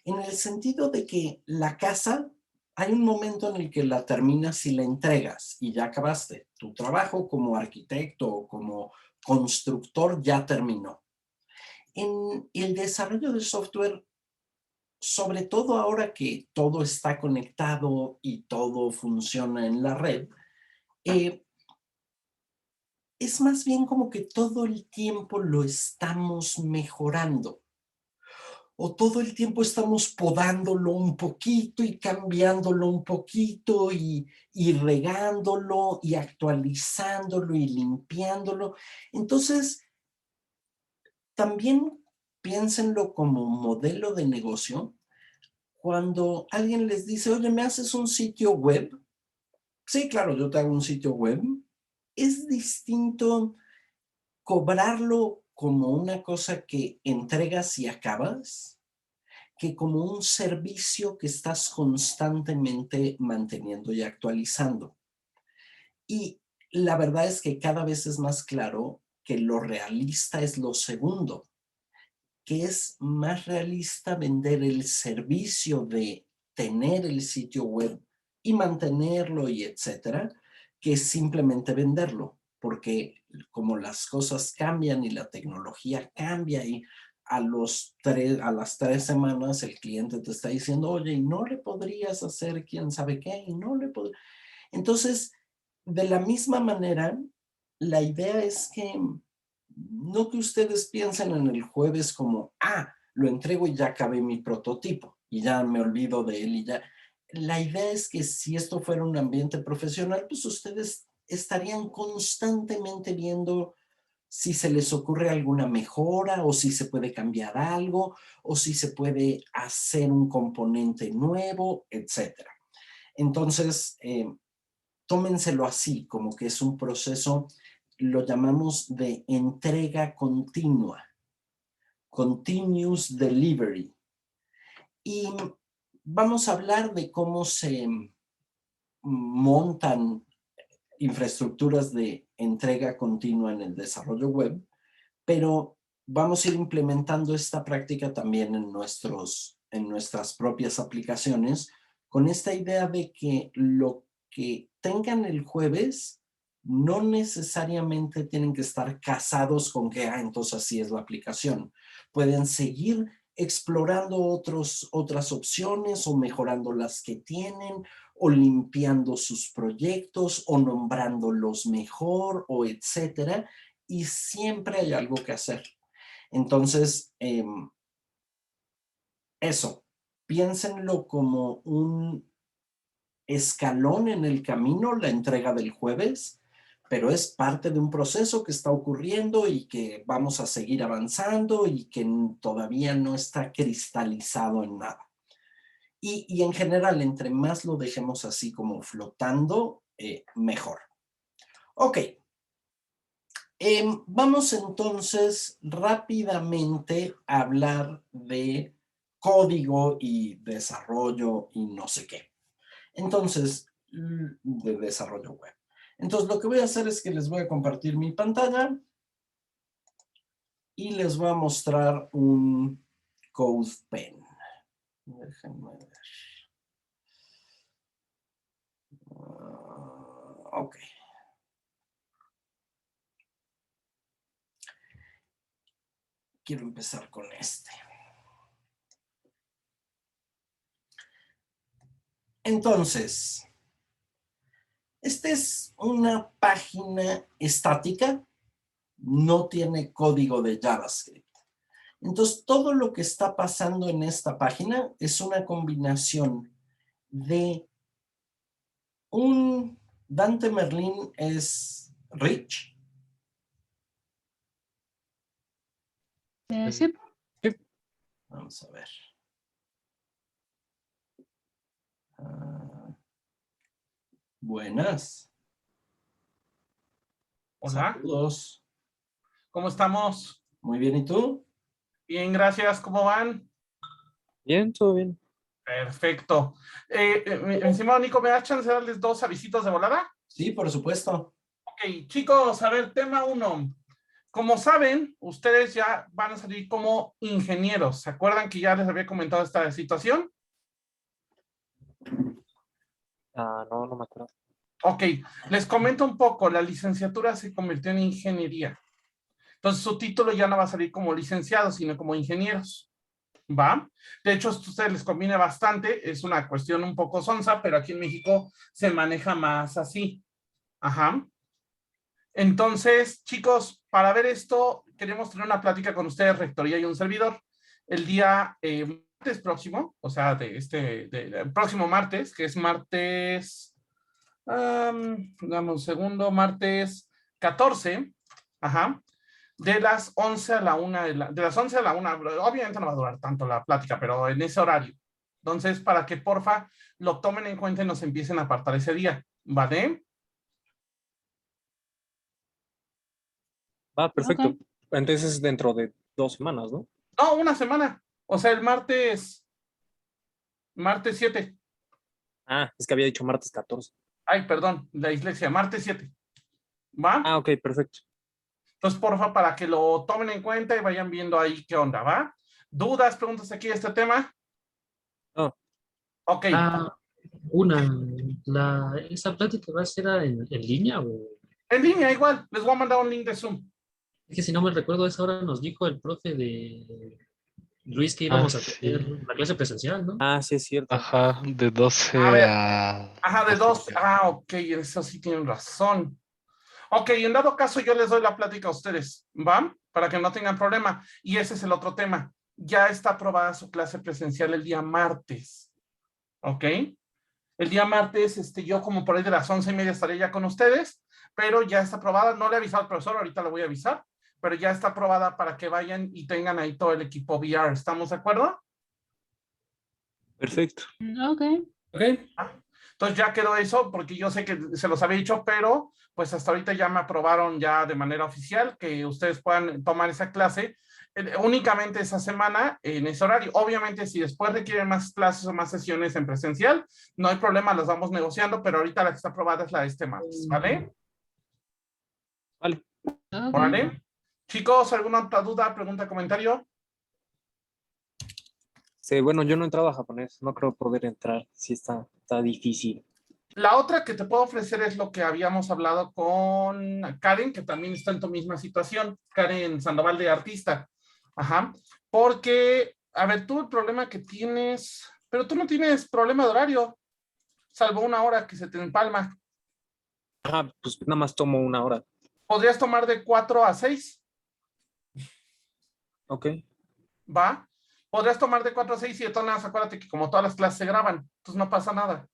En el sentido de que la casa, hay un momento en el que la terminas y la entregas y ya acabaste. Tu trabajo como arquitecto o como constructor ya terminó. En el desarrollo de software, sobre todo ahora que todo está conectado y todo funciona en la red, es más bien como que todo el tiempo lo estamos mejorando. O todo el tiempo estamos podándolo un poquito y cambiándolo un poquito y regándolo y actualizándolo y limpiándolo. Entonces, también piénsenlo como modelo de negocio. Cuando alguien les dice, oye, ¿me haces un sitio web? Sí, claro, yo te hago un sitio web. Es distinto cobrarlo como una cosa que entregas y acabas, que como un servicio que estás constantemente manteniendo y actualizando. Y la verdad es que cada vez es más claro que lo realista es lo segundo, que es más realista vender el servicio de tener el sitio web y mantenerlo y etcétera, que simplemente venderlo, porque como las cosas cambian y la tecnología cambia y a las 3 semanas el cliente te está diciendo, oye, ¿y no le podrías hacer quién sabe qué? Y no le podría. Entonces, de la misma manera, la idea es que no que ustedes piensen en el jueves como, lo entrego y ya acabé mi prototipo y ya me olvido de él y ya. La idea es que si esto fuera un ambiente profesional, pues ustedes estarían constantemente viendo si se les ocurre alguna mejora o si se puede cambiar algo o si se puede hacer un componente nuevo, etcétera. Entonces, tómenselo así, como que es un proceso, lo llamamos de entrega continua, continuous delivery. Y vamos a hablar de cómo se montan infraestructuras de entrega continua en el desarrollo web, pero vamos a ir implementando esta práctica también en nuestras propias aplicaciones, con esta idea de que lo que tengan el jueves no necesariamente tienen que estar casados con que, entonces así es la aplicación. Pueden seguir explorando otras opciones o mejorando las que tienen o limpiando sus proyectos o nombrándolos mejor o etcétera. Y siempre hay algo que hacer. Entonces, eso, piénsenlo como un escalón en el camino, la entrega del jueves, pero es parte de un proceso que está ocurriendo y que vamos a seguir avanzando y que todavía no está cristalizado en nada. Y en general, entre más lo dejemos así como flotando, mejor. Ok. Vamos entonces rápidamente a hablar de código y desarrollo y no sé qué. Entonces, de desarrollo web. Entonces, lo que voy a hacer es que les voy a compartir mi pantalla y les voy a mostrar un CodePen. Déjenme ver. Ok. Quiero empezar con este. Entonces, esta es una página estática, no tiene código de JavaScript. Entonces, todo lo que está pasando en esta página es una combinación de un Dante Merlin es rich. Sí. Vamos a ver. Buenas. Hola, Saludos. ¿cómo estamos? Muy bien, ¿y tú? Bien, gracias, ¿cómo van? Bien, todo bien. Perfecto. Mi estimado Nico, ¿me da chance de darles 2 avisitos de volada? Sí, por supuesto. Ok, chicos, a ver, tema 1. Como saben, ustedes ya van a salir como ingenieros. ¿Se acuerdan que ya les había comentado esta situación? No, no me acuerdo. Ok, les comento un poco. La licenciatura se convirtió en ingeniería. Entonces, su título ya no va a salir como licenciados, sino como ingenieros. ¿Va? De hecho, esto a ustedes les conviene bastante, es una cuestión un poco sonsa, pero aquí en México se maneja más así. Ajá. Entonces, chicos, para ver esto, queremos tener una plática con ustedes, Rectoría y un servidor, el día martes próximo, o sea, el próximo martes, que es martes, dame un segundo, martes 14, ajá, de las 11 a la 1, de las 11 a la 1, obviamente no va a durar tanto la plática, pero en ese horario. Entonces, para que porfa lo tomen en cuenta y nos empiecen a apartar ese día, ¿vale? Va, perfecto. Ok. Entonces dentro de 2 semanas, ¿no? No, una semana. O sea, el martes 7. Es que había dicho martes 14. Ay, perdón, la dislexia, martes 7. ¿Va? Ok, perfecto. Entonces, porfa, para que lo tomen en cuenta y vayan viendo ahí qué onda, ¿va? ¿Dudas, preguntas aquí de este tema? No. Ok. ¿Esa plática va a ser en línea o...? En línea, igual. Les voy a mandar un link de Zoom. Es que si no me recuerdo, a esa hora nos dijo el profe de Luis que Ah, íbamos a tener sí. la clase presencial, ¿no? Sí es cierto. Ajá, de 12 A ver. a... Ajá, de 2. Ok, eso sí tienen razón. Ok, en dado caso yo les doy la plática a ustedes, ¿va? Para que no tengan problema. Y ese es el otro tema. Ya está aprobada su clase presencial el día martes. ¿Ok? El día martes, yo como por ahí de las 11:30 estaré ya con ustedes, pero ya está aprobada. No le he avisado al profesor, ahorita le voy a avisar, pero ya está aprobada para que vayan y tengan ahí todo el equipo VR. ¿Estamos de acuerdo? Perfecto. Ok. Ok. Entonces ya quedó eso, porque yo sé que se los había dicho, pero pues hasta ahorita ya me aprobaron ya de manera oficial que ustedes puedan tomar esa clase únicamente esa semana en ese horario. Obviamente, si después requieren más clases o más sesiones en presencial, no hay problema, las vamos negociando, pero ahorita la que está aprobada es la de este martes, ¿vale? Vale. Ok. ¿Vale? Chicos, ¿alguna otra duda, pregunta, comentario? Sí, bueno, yo no he entrado a japonés. No creo poder entrar. Sí, está difícil. La otra que te puedo ofrecer es lo que habíamos hablado con Karen, que también está en tu misma situación, Karen Sandoval de Artista. Ajá. Porque, a ver, tú el problema que tienes, pero tú no tienes problema de horario, salvo una hora que se te empalma. Pues nada más tomo 1 hora. ¿Podrías tomar de 4 a 6? Ok. ¿Va? Podrías tomar de 4 a 6 y de todas maneras, acuérdate que como todas las clases se graban, entonces no pasa nada.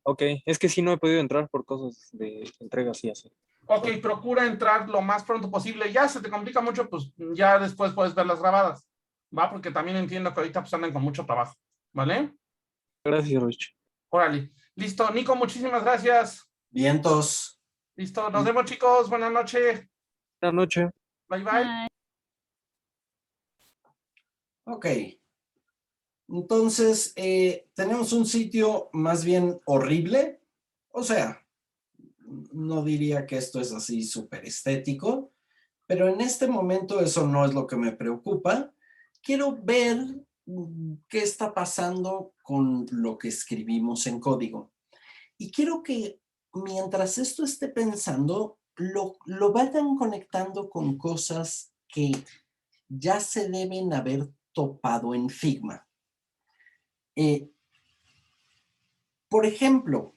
Ok, es que sí no he podido entrar por cosas de entregas y así. Ok, procura entrar lo más pronto posible. Ya se te complica mucho, pues ya después puedes ver las grabadas. ¿va? Porque también entiendo que ahorita pues andan con mucho trabajo, ¿vale? Gracias, Rich. Órale. Listo, Nico, muchísimas gracias. Vientos. Listo, nos vemos, chicos. Buenas noches. Buenas noches. Bye, bye. Bye. Ok. Entonces, tenemos un sitio más bien horrible. O sea, no diría que esto es así súper estético, pero en este momento eso no es lo que me preocupa. Quiero ver qué está pasando con lo que escribimos en código. Y quiero que mientras esto esté pensando, lo vayan conectando con cosas que ya se deben haber topado en Figma. Por ejemplo,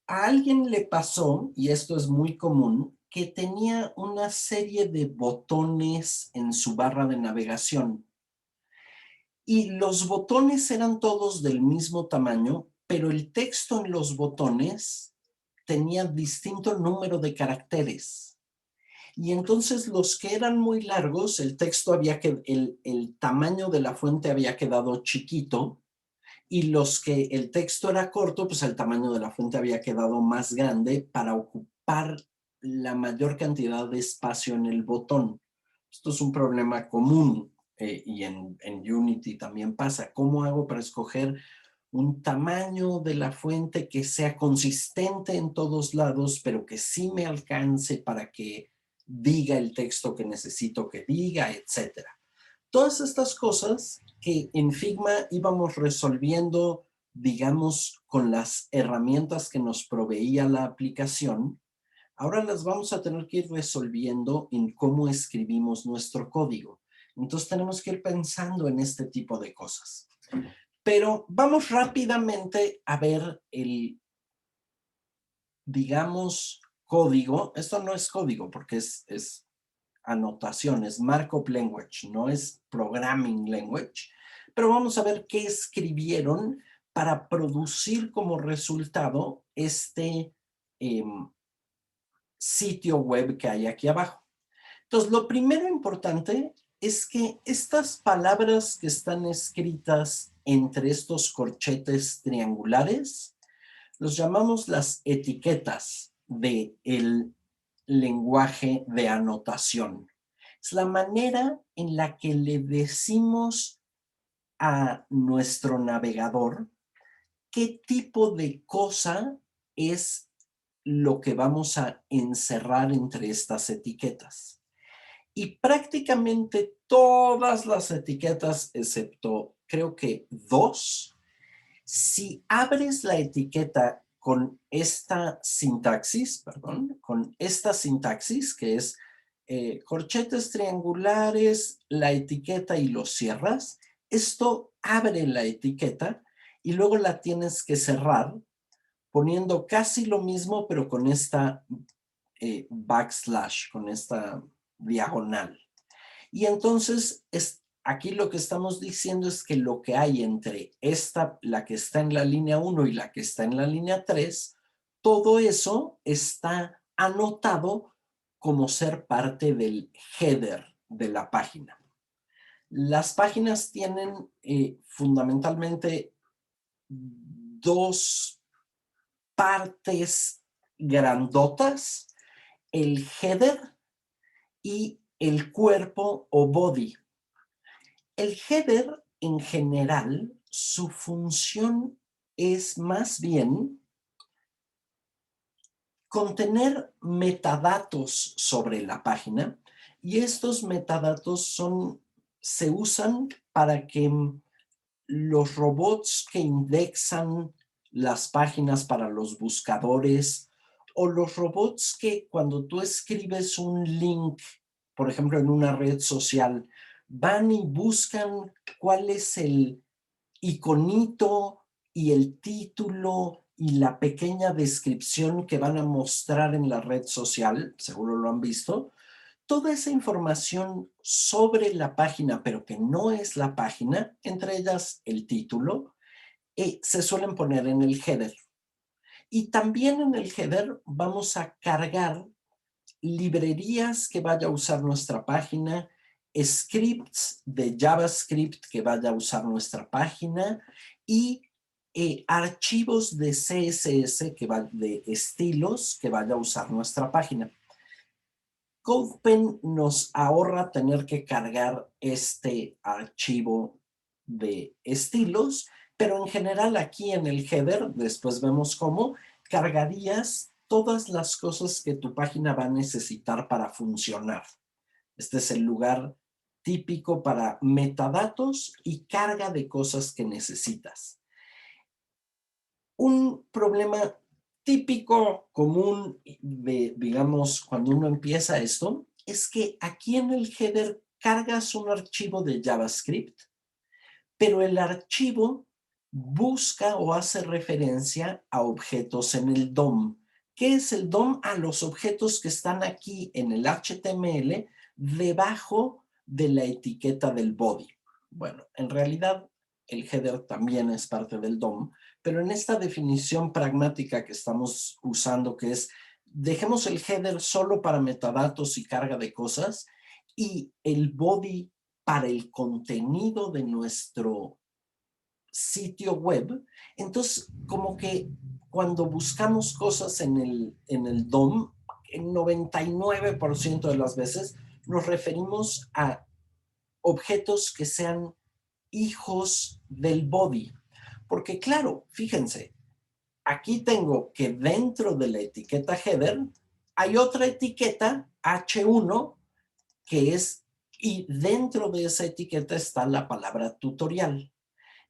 a alguien le pasó, y esto es muy común, que tenía una serie de botones en su barra de navegación. Y los botones eran todos del mismo tamaño, pero el texto en los botones tenía distinto número de caracteres. Y entonces los que eran muy largos, el texto el tamaño de la fuente había quedado chiquito, y los que el texto era corto, pues el tamaño de la fuente había quedado más grande para ocupar la mayor cantidad de espacio en el botón. Esto es un problema común y en Unity también pasa. ¿Cómo hago para escoger un tamaño de la fuente que sea consistente en todos lados, pero que sí me alcance para que diga el texto que necesito que diga, etcétera? Todas estas cosas que en Figma íbamos resolviendo, digamos, con las herramientas que nos proveía la aplicación, ahora las vamos a tener que ir resolviendo en cómo escribimos nuestro código. Entonces tenemos que ir pensando en este tipo de cosas. Pero vamos rápidamente a ver el, digamos, código. Esto no es código porque es anotaciones, markup language, no es programming language, pero vamos a ver qué escribieron para producir como resultado este sitio web que hay aquí abajo. Entonces, lo primero importante es que estas palabras que están escritas entre estos corchetes triangulares, los llamamos las etiquetas del lenguaje de anotación. Es la manera en la que le decimos a nuestro navegador qué tipo de cosa es lo que vamos a encerrar entre estas etiquetas. Y prácticamente todas las etiquetas, excepto creo que 2, si abres la etiqueta con esta sintaxis, que es corchetes triangulares, la etiqueta y los cierras, esto abre la etiqueta y luego la tienes que cerrar poniendo casi lo mismo, pero con esta backslash, con esta diagonal. Y entonces aquí lo que estamos diciendo es que lo que hay entre la que está en la línea 1 y la que está en la línea 3, todo eso está anotado como ser parte del header de la página. Las páginas tienen fundamentalmente 2 partes grandotas, el header y el cuerpo o body. El header en general, su función es más bien contener metadatos sobre la página, y estos metadatos se usan para que los robots que indexan las páginas para los buscadores, o los robots que cuando tú escribes un link, por ejemplo en una red social, van y buscan cuál es el iconito y el título y la pequeña descripción que van a mostrar en la red social, seguro lo han visto. Toda esa información sobre la página, pero que no es la página, entre ellas el título, se suelen poner en el header. Y también en el header vamos a cargar librerías que vaya a usar nuestra página, scripts de JavaScript que vaya a usar nuestra página y archivos de CSS de estilos que vaya a usar nuestra página. CodePen nos ahorra tener que cargar este archivo de estilos, pero en general aquí en el header, después vemos cómo, cargarías todas las cosas que tu página va a necesitar para funcionar. Este es el lugar típico para metadatos y carga de cosas que necesitas. Un problema típico, común, digamos, cuando uno empieza esto, es que aquí en el header cargas un archivo de JavaScript, pero el archivo busca o hace referencia a objetos en el DOM. ¿Qué es el DOM? A los objetos que están aquí en el HTML debajo de la etiqueta del body. Bueno, en realidad el header también es parte del DOM, pero en esta definición pragmática que estamos usando, que es dejemos el header solo para metadatos y carga de cosas y el body para el contenido de nuestro sitio web, entonces como que cuando buscamos cosas en el DOM, el 99% de las veces nos referimos a objetos que sean hijos del body. Porque claro, fíjense, aquí tengo que dentro de la etiqueta header hay otra etiqueta H1 que es, y dentro de esa etiqueta está la palabra tutorial.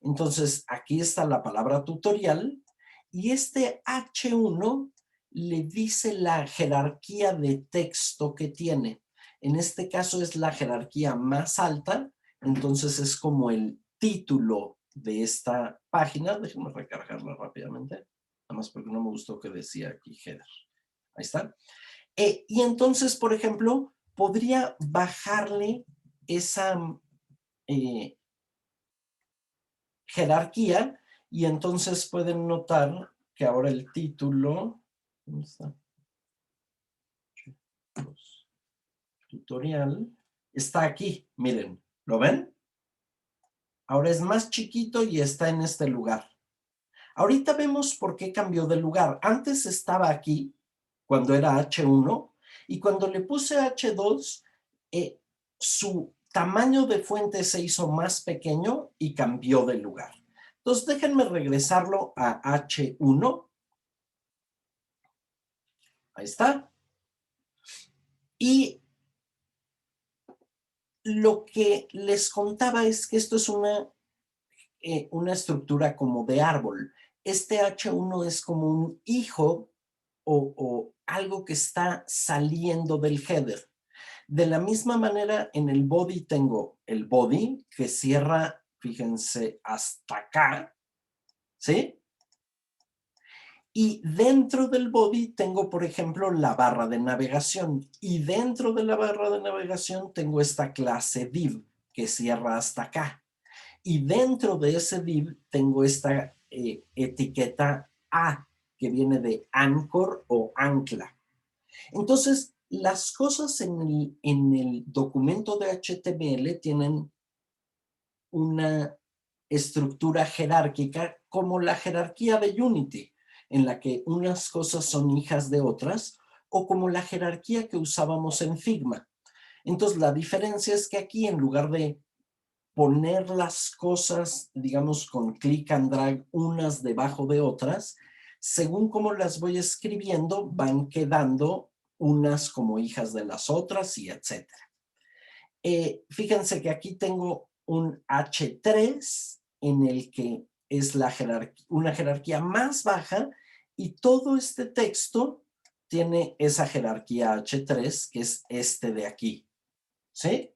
Entonces, aquí está la palabra tutorial y este H1 le dice la jerarquía de texto que tiene. En este caso es la jerarquía más alta, entonces es como el título de esta página. Déjenme recargarla rápidamente, nada más porque no me gustó que decía aquí header. Ahí está. Y entonces, por ejemplo, podría bajarle esa jerarquía y entonces pueden notar que ahora el título, ¿dónde está? Tutorial, está aquí, miren, ¿lo ven? Ahora es más chiquito y está en este lugar. Ahorita vemos por qué cambió de lugar. Antes estaba aquí, cuando era H1, y cuando le puse H2, su tamaño de fuente se hizo más pequeño y cambió de lugar. Entonces, déjenme regresarlo a H1. Ahí está. Y lo que les contaba es que esto es una estructura como de árbol. Este H1 es como un hijo o algo que está saliendo del header. De la misma manera, en el body tengo el body que cierra, fíjense, hasta acá, ¿sí? Y dentro del body tengo, por ejemplo, la barra de navegación. Y dentro de la barra de navegación tengo esta clase div que cierra hasta acá. Y dentro de ese div tengo esta etiqueta A que viene de anchor o ancla. Entonces, las cosas en el documento de HTML tienen una estructura jerárquica como la jerarquía de Unity, en la que unas cosas son hijas de otras, o como la jerarquía que usábamos en Figma. Entonces, la diferencia es que aquí, en lugar de poner las cosas, digamos, con click and drag unas debajo de otras, según cómo las voy escribiendo, van quedando unas como hijas de las otras y etcétera. Fíjense que aquí tengo un H3 en el que es una jerarquía más baja y todo este texto tiene esa jerarquía H3 que es este de aquí, ¿sí?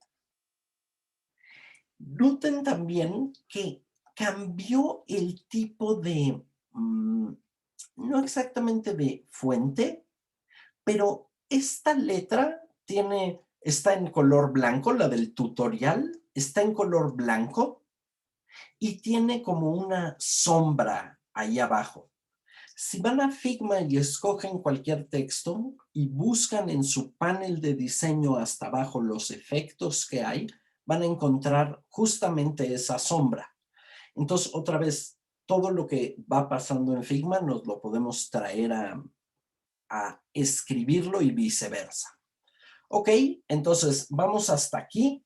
Noten también que cambió el tipo de, no exactamente de fuente, pero esta letra está en color blanco, la del tutorial, está en color blanco y tiene como una sombra ahí abajo. Si van a Figma y escogen cualquier texto y buscan en su panel de diseño hasta abajo los efectos que hay, van a encontrar justamente esa sombra. Entonces, otra vez, todo lo que va pasando en Figma nos lo podemos traer a escribirlo y viceversa. Ok, entonces vamos hasta aquí,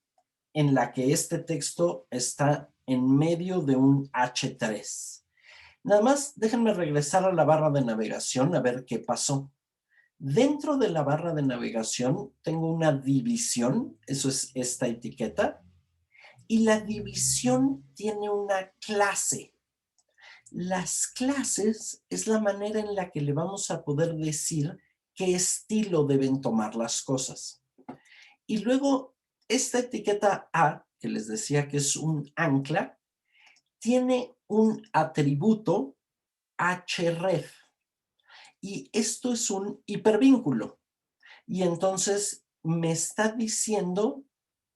en la que este texto está en medio de un H3. Nada más, déjenme regresar a la barra de navegación a ver qué pasó. Dentro de la barra de navegación tengo una división, eso es esta etiqueta, y la división tiene una clase. Las clases es la manera en la que le vamos a poder decir qué estilo deben tomar las cosas. Y luego, esta etiqueta A, que les decía que es un ancla, tiene un atributo href. Y esto es un hipervínculo. Y entonces me está diciendo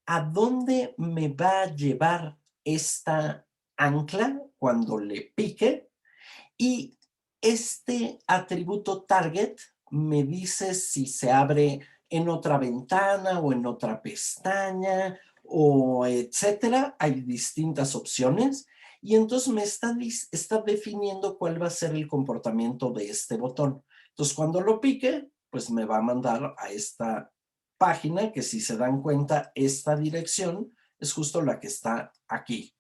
a dónde me va a llevar esta ancla cuando le pique. Y este atributo target me dice si se abre en otra ventana o en otra pestaña o etcétera. Hay distintas opciones. Y entonces me está definiendo cuál va a ser el comportamiento de este botón. Entonces, cuando lo pique, pues me va a mandar a esta página que, si se dan cuenta, esta dirección es justo la que está aquí.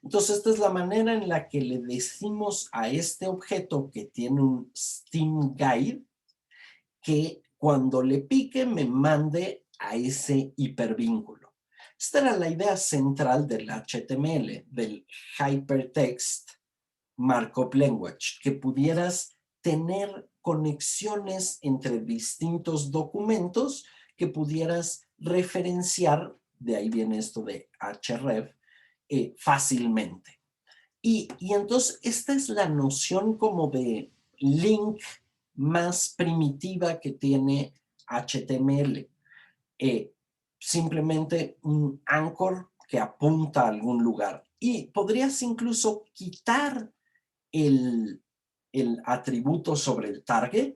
Entonces, esta es la manera en la que le decimos a este objeto que tiene un Steam Guide que cuando le pique me mande a ese hipervínculo. Esta era la idea central del HTML, del Hypertext Markup Language, que pudieras tener conexiones entre distintos documentos que pudieras referenciar, de ahí viene esto de href, fácilmente. Y entonces esta es la noción como de link más primitiva que tiene HTML. Simplemente un anchor que apunta a algún lugar. Y podrías incluso quitar el atributo sobre el target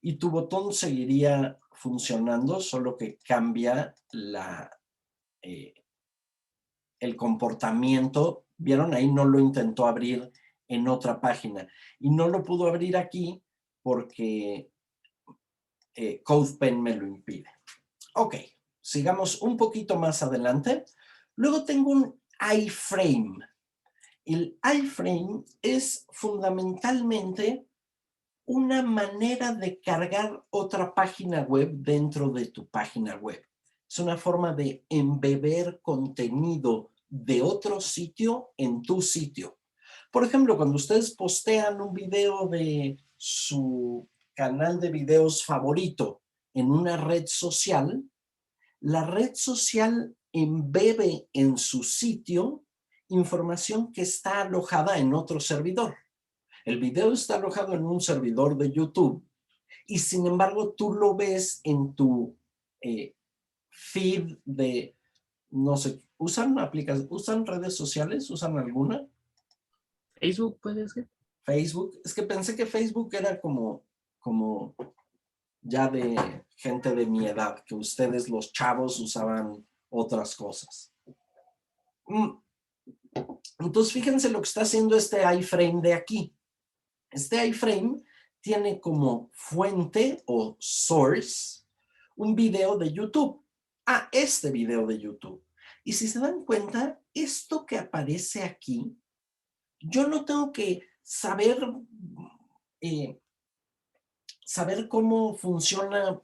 y tu botón seguiría funcionando, solo que cambia el comportamiento. ¿Vieron? Ahí no lo intentó abrir en otra página. Y no lo pudo abrir aquí porque CodePen me lo impide. Ok, sigamos un poquito más adelante. Luego tengo un iframe. El iframe es fundamentalmente una manera de cargar otra página web dentro de tu página web. Es una forma de embeber contenido de otro sitio en tu sitio. Por ejemplo, cuando ustedes postean un video de su canal de videos favorito en una red social, la red social embebe en su sitio información que está alojada en otro servidor. El video está alojado en un servidor de YouTube y, sin embargo, tú lo ves en tu feed de, no sé, ¿usan redes sociales? ¿Usan alguna? Facebook puede ser. Facebook. Es que pensé que Facebook era como ya de gente de mi edad, que ustedes, los chavos, usaban otras cosas. Entonces, fíjense lo que está haciendo este iframe de aquí. Este iframe tiene como fuente o source un video de YouTube. Este video de YouTube. Y si se dan cuenta, esto que aparece aquí, yo no tengo que saber cómo funciona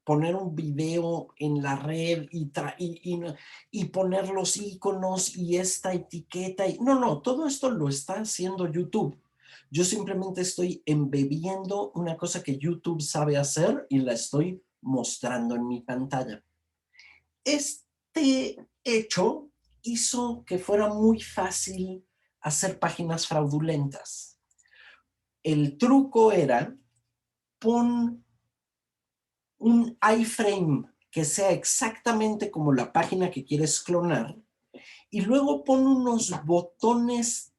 poner un video en la red y poner los iconos y esta etiqueta. No, todo esto lo está haciendo YouTube. Yo simplemente estoy embebiendo una cosa que YouTube sabe hacer y la estoy mostrando en mi pantalla. Este hecho hizo que fuera muy fácil hacer páginas fraudulentas. El truco era: pon un iframe que sea exactamente como la página que quieres clonar y luego pon unos botones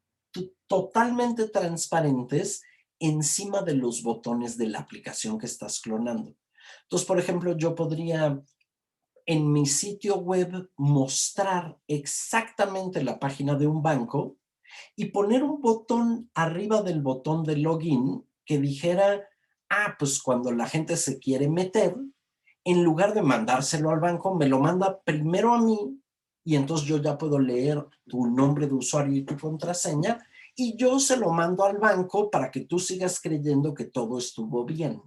totalmente transparentes encima de los botones de la aplicación que estás clonando. Entonces, por ejemplo, yo podría en mi sitio web mostrar exactamente la página de un banco y poner un botón arriba del botón de login que dijera, pues cuando la gente se quiere meter, en lugar de mandárselo al banco, me lo manda primero a mí y entonces yo ya puedo leer tu nombre de usuario y tu contraseña y yo se lo mando al banco para que tú sigas creyendo que todo estuvo bien.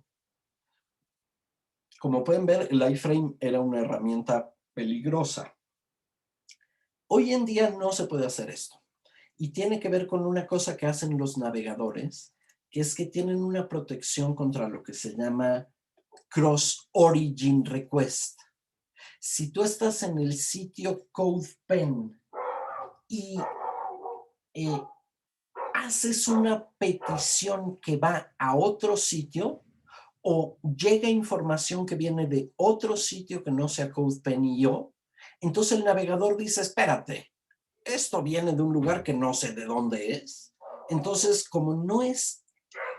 Como pueden ver, el iframe era una herramienta peligrosa. Hoy en día no se puede hacer esto. Y tiene que ver con una cosa que hacen los navegadores, que es que tienen una protección contra lo que se llama cross-origin request. Si tú estás en el sitio CodePen y haces una petición que va a otro sitio, o llega información que viene de otro sitio que no sea CodePen.io, entonces el navegador dice, espérate, esto viene de un lugar que no sé de dónde es. Entonces, como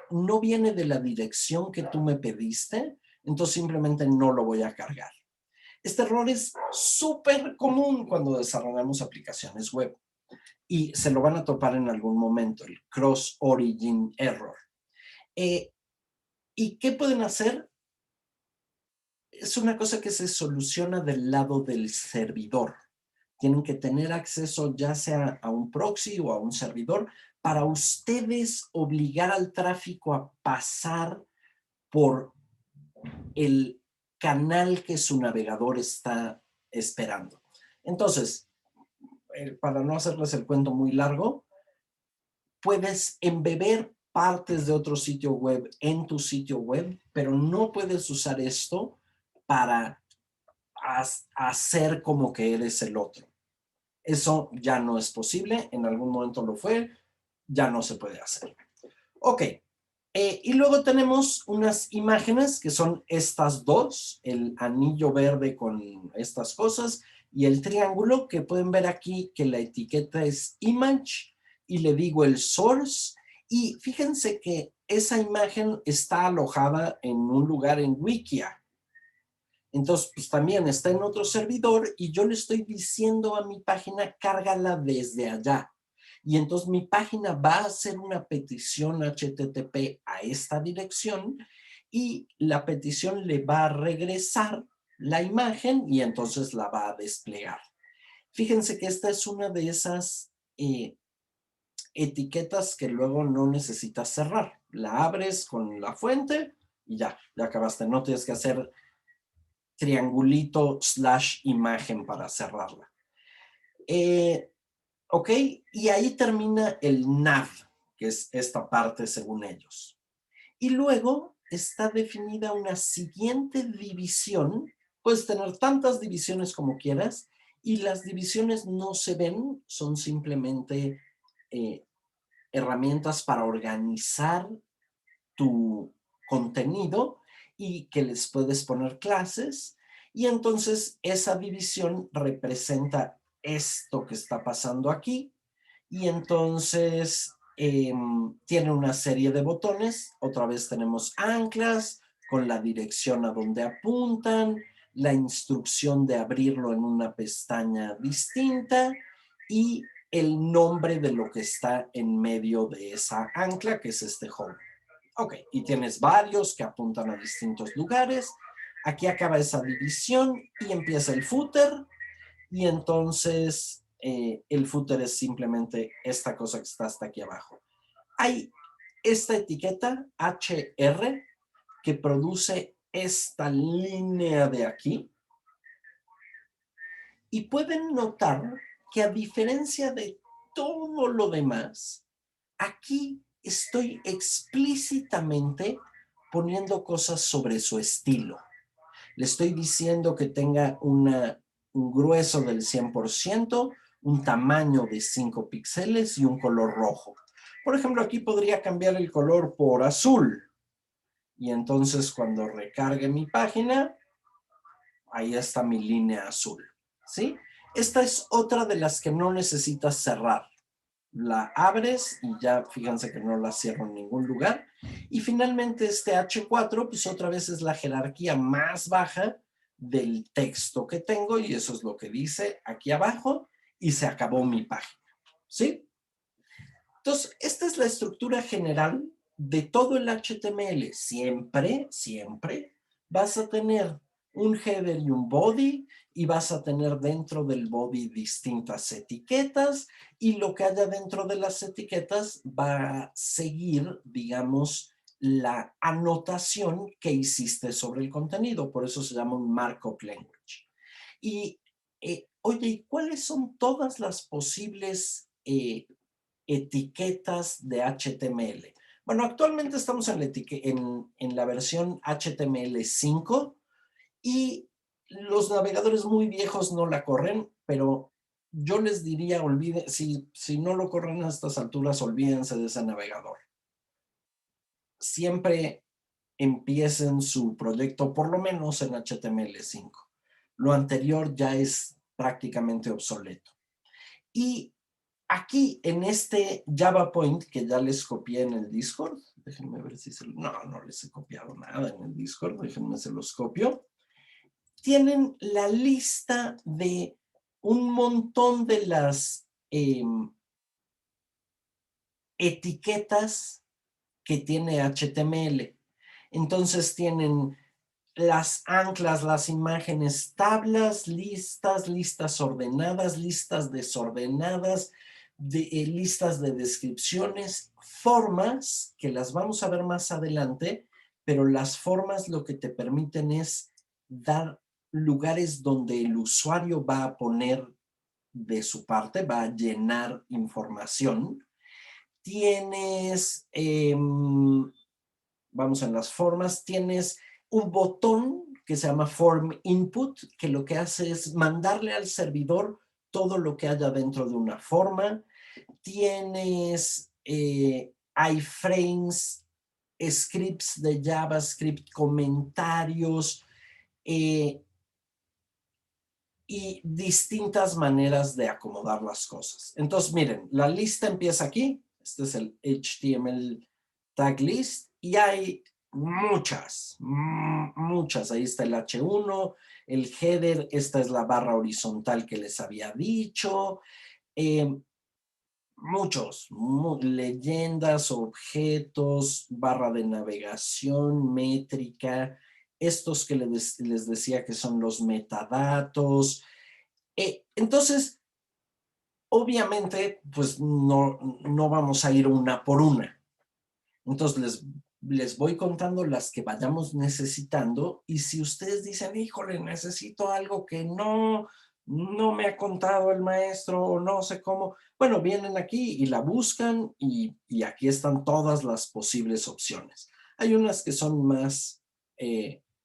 no viene de la dirección que tú me pediste, entonces simplemente no lo voy a cargar. Este error es súper común cuando desarrollamos aplicaciones web y se lo van a topar en algún momento, el cross-origin error. ¿Y qué pueden hacer? Es una cosa que se soluciona del lado del servidor. Tienen que tener acceso ya sea a un proxy o a un servidor para ustedes obligar al tráfico a pasar por el canal que su navegador está esperando. Entonces, para no hacerles el cuento muy largo, puedes embeber partes de otro sitio web en tu sitio web, pero no puedes usar esto para hacer como que eres el otro. Eso ya no es posible, en algún momento lo fue, ya no se puede hacer. Ok, y luego tenemos unas imágenes que son estas dos, el anillo verde con estas cosas y el triángulo, que pueden ver aquí que la etiqueta es image y le digo el source, y fíjense que esa imagen está alojada en un lugar en Wikia. Entonces, pues también está en otro servidor y yo le estoy diciendo a mi página, cárgala desde allá. Y entonces mi página va a hacer una petición HTTP a esta dirección y la petición le va a regresar la imagen y entonces la va a desplegar. Fíjense que esta es una de esas etiquetas que luego no necesitas cerrar. La abres con la fuente y ya acabaste. No tienes que hacer triangulito / imagen para cerrarla. Ok, y ahí termina el nav, que es esta parte según ellos. Y luego está definida una siguiente división. Puedes tener tantas divisiones como quieras y las divisiones no se ven, son simplemente herramientas para organizar tu contenido y que les puedes poner clases. Y entonces esa división representa esto que está pasando aquí. Y entonces tiene una serie de botones. Otra vez tenemos anclas con la dirección a donde apuntan, la instrucción de abrirlo en una pestaña distinta y el nombre de lo que está en medio de esa ancla, que es este home. Ok, y tienes varios que apuntan a distintos lugares. Aquí acaba esa división y empieza el footer. Y entonces el footer es simplemente esta cosa que está hasta aquí abajo. Hay esta etiqueta HR que produce esta línea de aquí. Y pueden notar que a diferencia de todo lo demás, aquí estoy explícitamente poniendo cosas sobre su estilo. Le estoy diciendo que tenga un grueso del 100%, un tamaño de 5 píxeles y un color rojo. Por ejemplo, aquí podría cambiar el color por azul. Y entonces cuando recargue mi página, ahí está mi línea azul. ¿Sí? Esta es otra de las que no necesitas cerrar. La abres y ya fíjense que no la cierro en ningún lugar. Y finalmente este H4, pues otra vez es la jerarquía más baja del texto que tengo y eso es lo que dice aquí abajo y se acabó mi página, ¿sí? Entonces, esta es la estructura general de todo el HTML. Siempre vas a tener un header y un body y vas a tener dentro del body distintas etiquetas y lo que haya dentro de las etiquetas va a seguir, digamos, la anotación que hiciste sobre el contenido. Por eso se llama un markup language. Y, oye, ¿y cuáles son todas las posibles etiquetas de HTML? Bueno, actualmente estamos en la versión HTML5 y los navegadores muy viejos no la corren, pero yo les diría, si no lo corren a estas alturas, olvídense de ese navegador. Siempre empiecen su proyecto por lo menos en HTML5. Lo anterior ya es prácticamente obsoleto. Y aquí en este Java Point que ya les copié en el Discord, déjenme ver si no les he copiado nada en el Discord, déjenme se los copio. Tienen la lista de un montón de las etiquetas que tiene HTML. Entonces tienen las anclas, las imágenes, tablas, listas ordenadas, listas desordenadas, listas de descripciones, formas, que las vamos a ver más adelante, pero las formas lo que te permiten es dar lugares donde el usuario va a poner de su parte, va a llenar información. Tienes, vamos en las formas, tienes un botón que se llama Form Input, que lo que hace es mandarle al servidor todo lo que haya dentro de una forma. Tienes iframes, scripts de JavaScript, comentarios y distintas maneras de acomodar las cosas. Entonces, miren, la lista empieza aquí. Este es el HTML tag list y hay muchas. Ahí está el H1, el header, esta es la barra horizontal que les había dicho. Leyendas, objetos, barra de navegación, métrica, estos que les decía que son los metadatos. Entonces, obviamente, pues no vamos a ir una por una. Entonces, les voy contando las que vayamos necesitando y si ustedes dicen, híjole, necesito algo que no me ha contado el maestro o no sé cómo, bueno, vienen aquí y la buscan y aquí están todas las posibles opciones. Hay unas que son más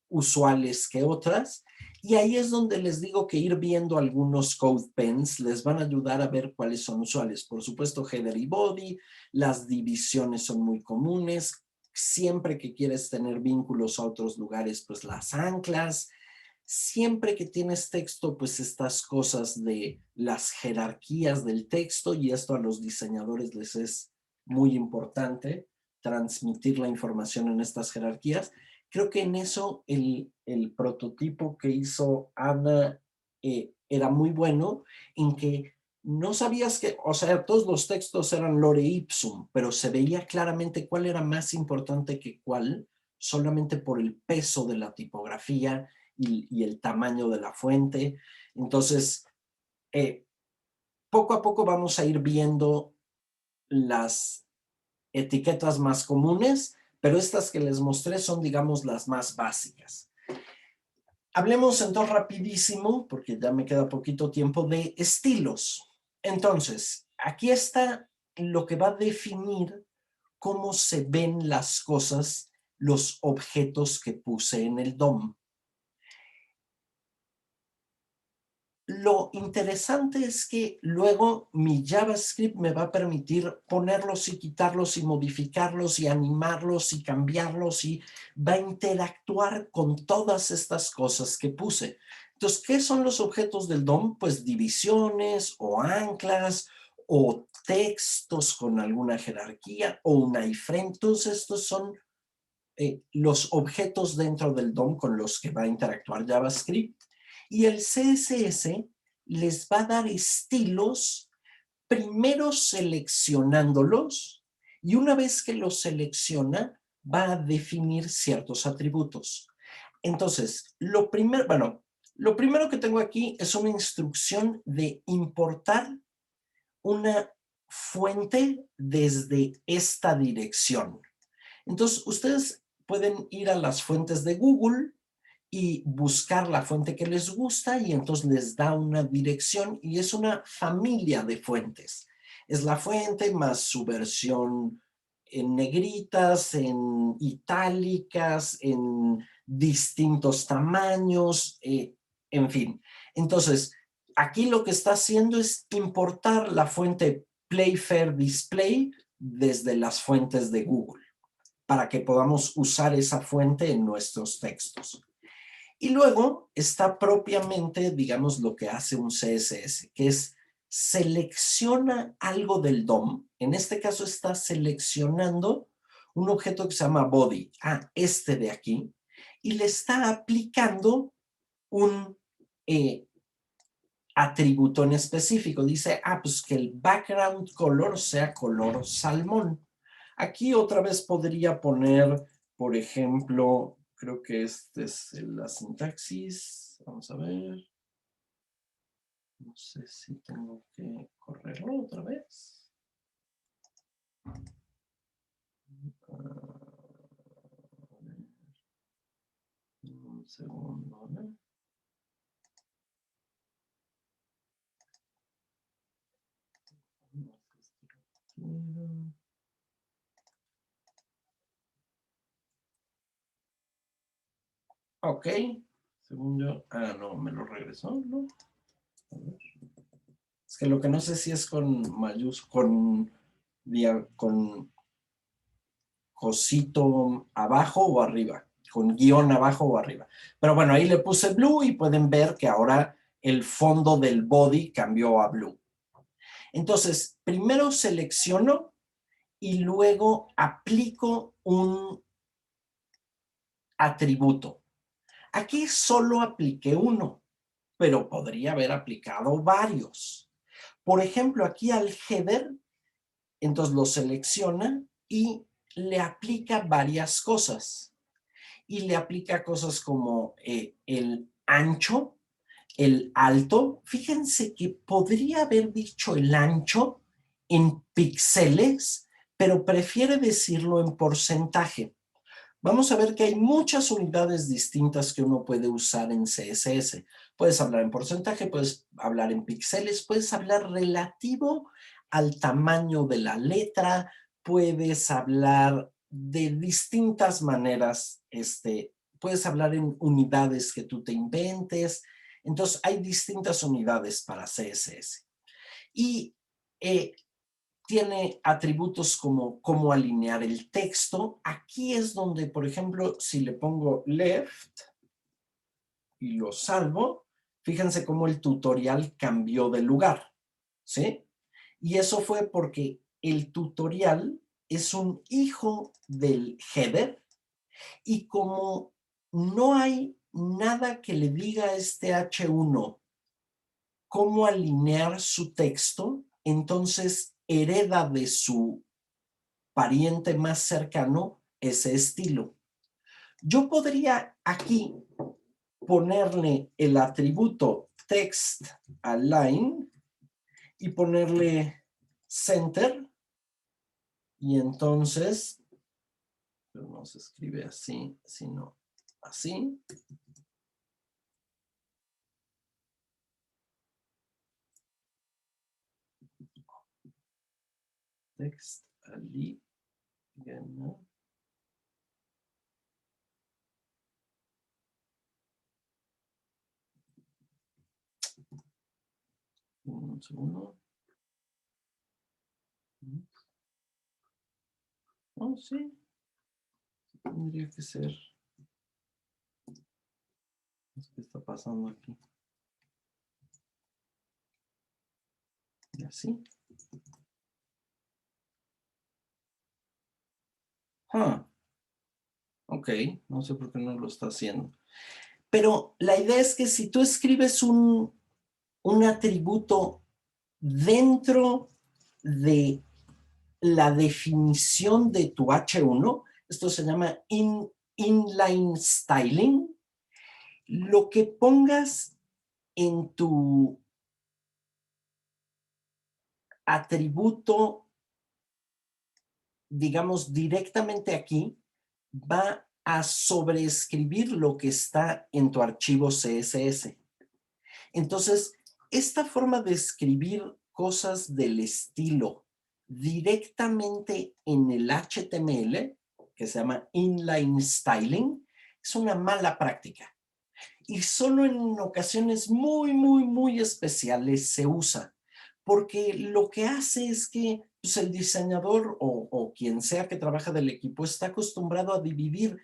usuales que otras y ahí es donde les digo que ir viendo algunos CodePens les van a ayudar a ver cuáles son usuales. Por supuesto, header y body, las divisiones son muy comunes. Siempre que quieres tener vínculos a otros lugares, pues las anclas. Siempre que tienes texto, pues estas cosas de las jerarquías del texto y esto a los diseñadores les es muy importante, transmitir la información en estas jerarquías. Creo que en eso el prototipo que hizo Ana era muy bueno, en que no sabías que, o sea, todos los textos eran lore ipsum, pero se veía claramente cuál era más importante que cuál, solamente por el peso de la tipografía y el tamaño de la fuente. Entonces, poco a poco vamos a ir viendo las etiquetas más comunes, pero estas que les mostré son, digamos, las más básicas. Hablemos entonces rapidísimo, porque ya me queda poquito tiempo, de estilos. Entonces, aquí está lo que va a definir cómo se ven las cosas, los objetos que puse en el DOM. Lo interesante es que luego mi JavaScript me va a permitir ponerlos y quitarlos y modificarlos y animarlos y cambiarlos y va a interactuar con todas estas cosas que puse. Entonces, ¿qué son los objetos del DOM? Pues divisiones o anclas o textos con alguna jerarquía o un iframe. Todos estos son los objetos dentro del DOM con los que va a interactuar JavaScript. Y el CSS les va a dar estilos, primero seleccionándolos, y una vez que los selecciona, va a definir ciertos atributos. Entonces, lo primero que tengo aquí es una instrucción de importar una fuente desde esta dirección. Entonces, ustedes pueden ir a las fuentes de Google y buscar la fuente que les gusta y entonces les da una dirección y es una familia de fuentes. Es la fuente más su versión en negritas, en itálicas, en distintos tamaños, en fin. Entonces, aquí lo que está haciendo es importar la fuente Playfair Display desde las fuentes de Google, para que podamos usar esa fuente en nuestros textos. Y luego está propiamente, digamos, lo que hace un CSS, que es selecciona algo del DOM. En este caso está seleccionando un objeto que se llama body, este de aquí, y le está aplicando un atributo en específico. Dice, pues que el background color sea color salmón. Aquí otra vez podría poner, por ejemplo, creo que este es la sintaxis. Vamos a ver. No sé si tengo que correrlo otra vez. Un segundo, ¿no? Ok, según yo, no, me lo regresó, ¿no? A ver. Es que lo que no sé si es con con cosito abajo o arriba, con guión abajo o arriba. Pero bueno, ahí le puse blue y pueden ver que ahora el fondo del body cambió a blue. Entonces, primero selecciono y luego aplico un atributo. Aquí solo apliqué uno, pero podría haber aplicado varios. Por ejemplo, aquí al header, entonces lo selecciona y le aplica varias cosas. Y le aplica cosas como el ancho, el alto. Fíjense que podría haber dicho el ancho en píxeles, pero prefiere decirlo en porcentaje. Vamos a ver que hay muchas unidades distintas que uno puede usar en CSS. Puedes hablar en porcentaje, puedes hablar en píxeles, puedes hablar relativo al tamaño de la letra, puedes hablar de distintas maneras, puedes hablar en unidades que tú te inventes. Entonces, hay distintas unidades para CSS. Y tiene atributos como cómo alinear el texto. Aquí es donde, por ejemplo, si le pongo left y lo salvo, fíjense cómo el tutorial cambió de lugar, ¿sí? Y eso fue porque el tutorial es un hijo del header y como no hay nada que le diga a este H1 cómo alinear su texto, entonces hereda de su pariente más cercano ese estilo. Yo podría aquí ponerle el atributo text align y ponerle center y entonces no se escribe así, sino así. Text align. Un segundo. Oh, sí. Tendría que ser. ¿Qué está pasando aquí? Y así. Ok. Ok, no sé por qué no lo está haciendo. Pero la idea es que si tú escribes un atributo dentro de la definición de tu H1, esto se llama inline styling, lo que pongas en tu atributo, digamos, directamente aquí, va a sobreescribir lo que está en tu archivo CSS. Entonces, esta forma de escribir cosas del estilo directamente en el HTML, que se llama inline styling, es una mala práctica. Y solo en ocasiones muy especiales se usa, porque lo que hace es que pues, el diseñador o quien sea que trabaja del equipo está acostumbrado a dividir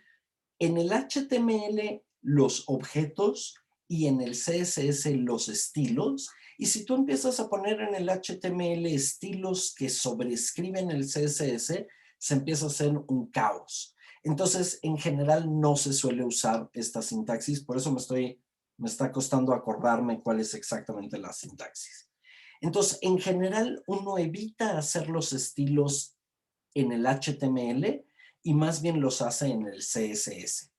en el HTML los objetos y en el CSS los estilos. Y si tú empiezas a poner en el HTML estilos que sobrescriben el CSS, se empieza a hacer un caos. Entonces, en general, no se suele usar esta sintaxis. Por eso me está costando acordarme cuál es exactamente la sintaxis. Entonces, en general, uno evita hacer los estilos en el HTML y más bien los hace en el CSS.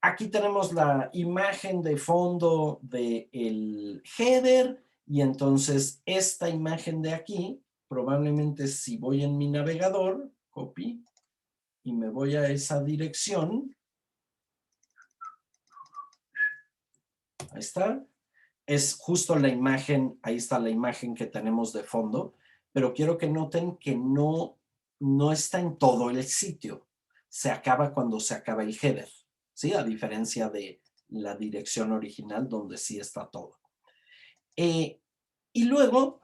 Aquí tenemos la imagen de fondo del header y entonces esta imagen de aquí, probablemente si voy en mi navegador, copy, y me voy a esa dirección, ahí está, es justo la imagen, ahí está la imagen que tenemos de fondo, pero quiero que noten que no está en todo el sitio, se acaba cuando se acaba el header, ¿sí? A diferencia de la dirección original donde sí está todo. Y luego,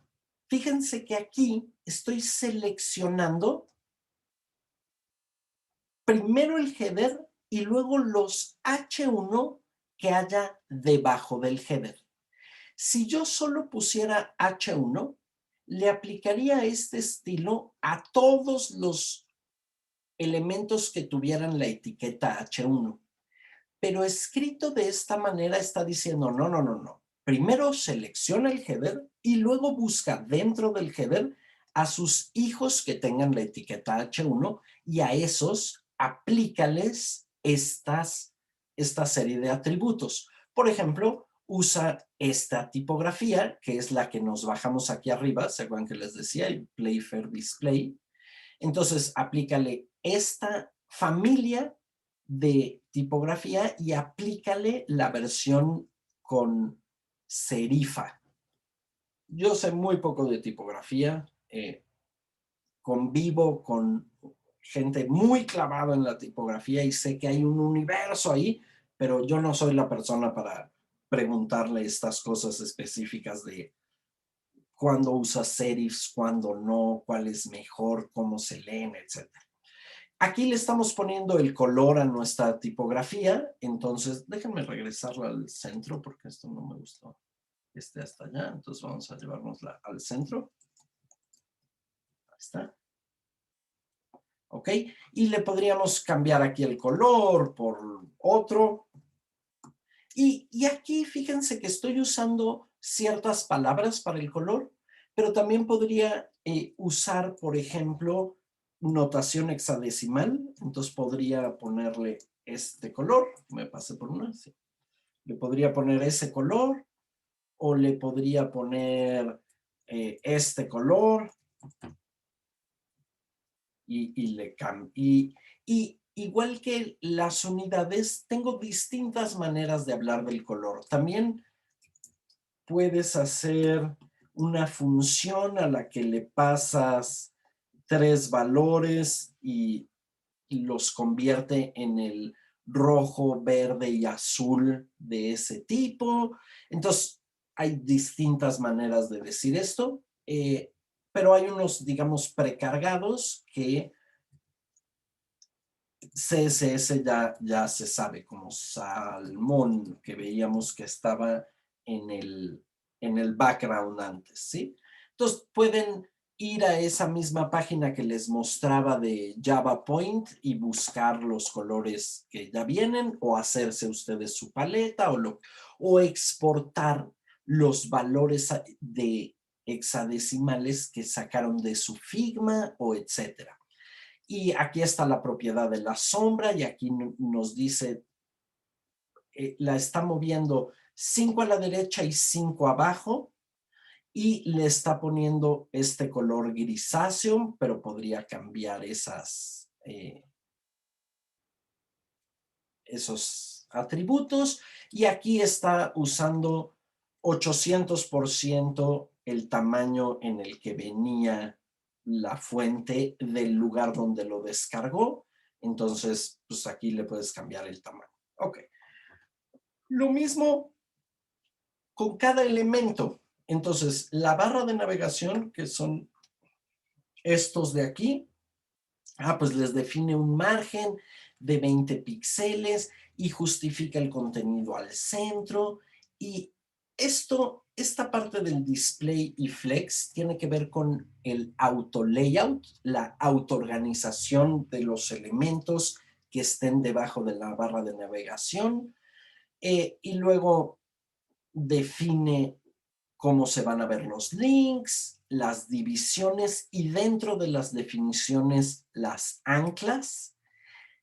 fíjense que aquí estoy seleccionando primero el header y luego los H1 que haya debajo del header. Si yo solo pusiera H1, le aplicaría este estilo a todos los elementos que tuvieran la etiqueta H1. Pero escrito de esta manera está diciendo, no. Primero selecciona el header y luego busca dentro del header a sus hijos que tengan la etiqueta H1 y a esos aplícales esta serie de atributos. Por ejemplo, usa esta tipografía, que es la que nos bajamos aquí arriba, ¿se acuerdan que les decía? El Playfair Display. Entonces, aplícale esta familia de tipografía y aplícale la versión con serifa. Yo sé muy poco de tipografía, convivo con gente muy clavada en la tipografía y sé que hay un universo ahí, pero yo no soy la persona para preguntarle estas cosas específicas de cuándo usas serifs, cuándo no, cuál es mejor, cómo se leen, etc. Aquí le estamos poniendo el color a nuestra tipografía, entonces déjenme regresarla al centro porque esto no me gustó. Hasta allá, entonces vamos a llevárnosla al centro. Ahí está. ¿Ok? Y le podríamos cambiar aquí el color por otro. Y aquí fíjense que estoy usando ciertas palabras para el color, pero también podría usar, por ejemplo, notación hexadecimal. Entonces podría ponerle este color. Me pasé por una. Sí. Le podría poner ese color o le podría poner este color. Y igual que las unidades, tengo distintas maneras de hablar del color. También puedes hacer una función a la que le pasas 3 valores y los convierte en el rojo, verde y azul de ese tipo. Entonces, hay distintas maneras de decir esto. Pero hay unos, digamos, precargados que CSS ya se sabe, como Salmón, que veíamos que estaba en el background antes, ¿sí? Entonces pueden ir a esa misma página que les mostraba de Java Point y buscar los colores que ya vienen, o hacerse ustedes su paleta, o exportar los valores de hexadecimales que sacaron de su Figma o etcétera. Y aquí está la propiedad de la sombra, y aquí nos dice, la está moviendo 5 a la derecha y 5 abajo, y le está poniendo este color grisáceo, pero podría cambiar esos atributos. Y aquí está usando 800% el tamaño en el que venía la fuente del lugar donde lo descargó. Entonces, pues aquí le puedes cambiar el tamaño. Ok. Lo mismo con cada elemento. Entonces, la barra de navegación, que son estos de aquí, pues les define un margen de 20 píxeles y justifica el contenido al centro. Y esta parte del display y flex tiene que ver con el auto layout, la autoorganización de los elementos que estén debajo de la barra de navegación. Y luego define cómo se van a ver los links, las divisiones, y dentro de las definiciones las anclas.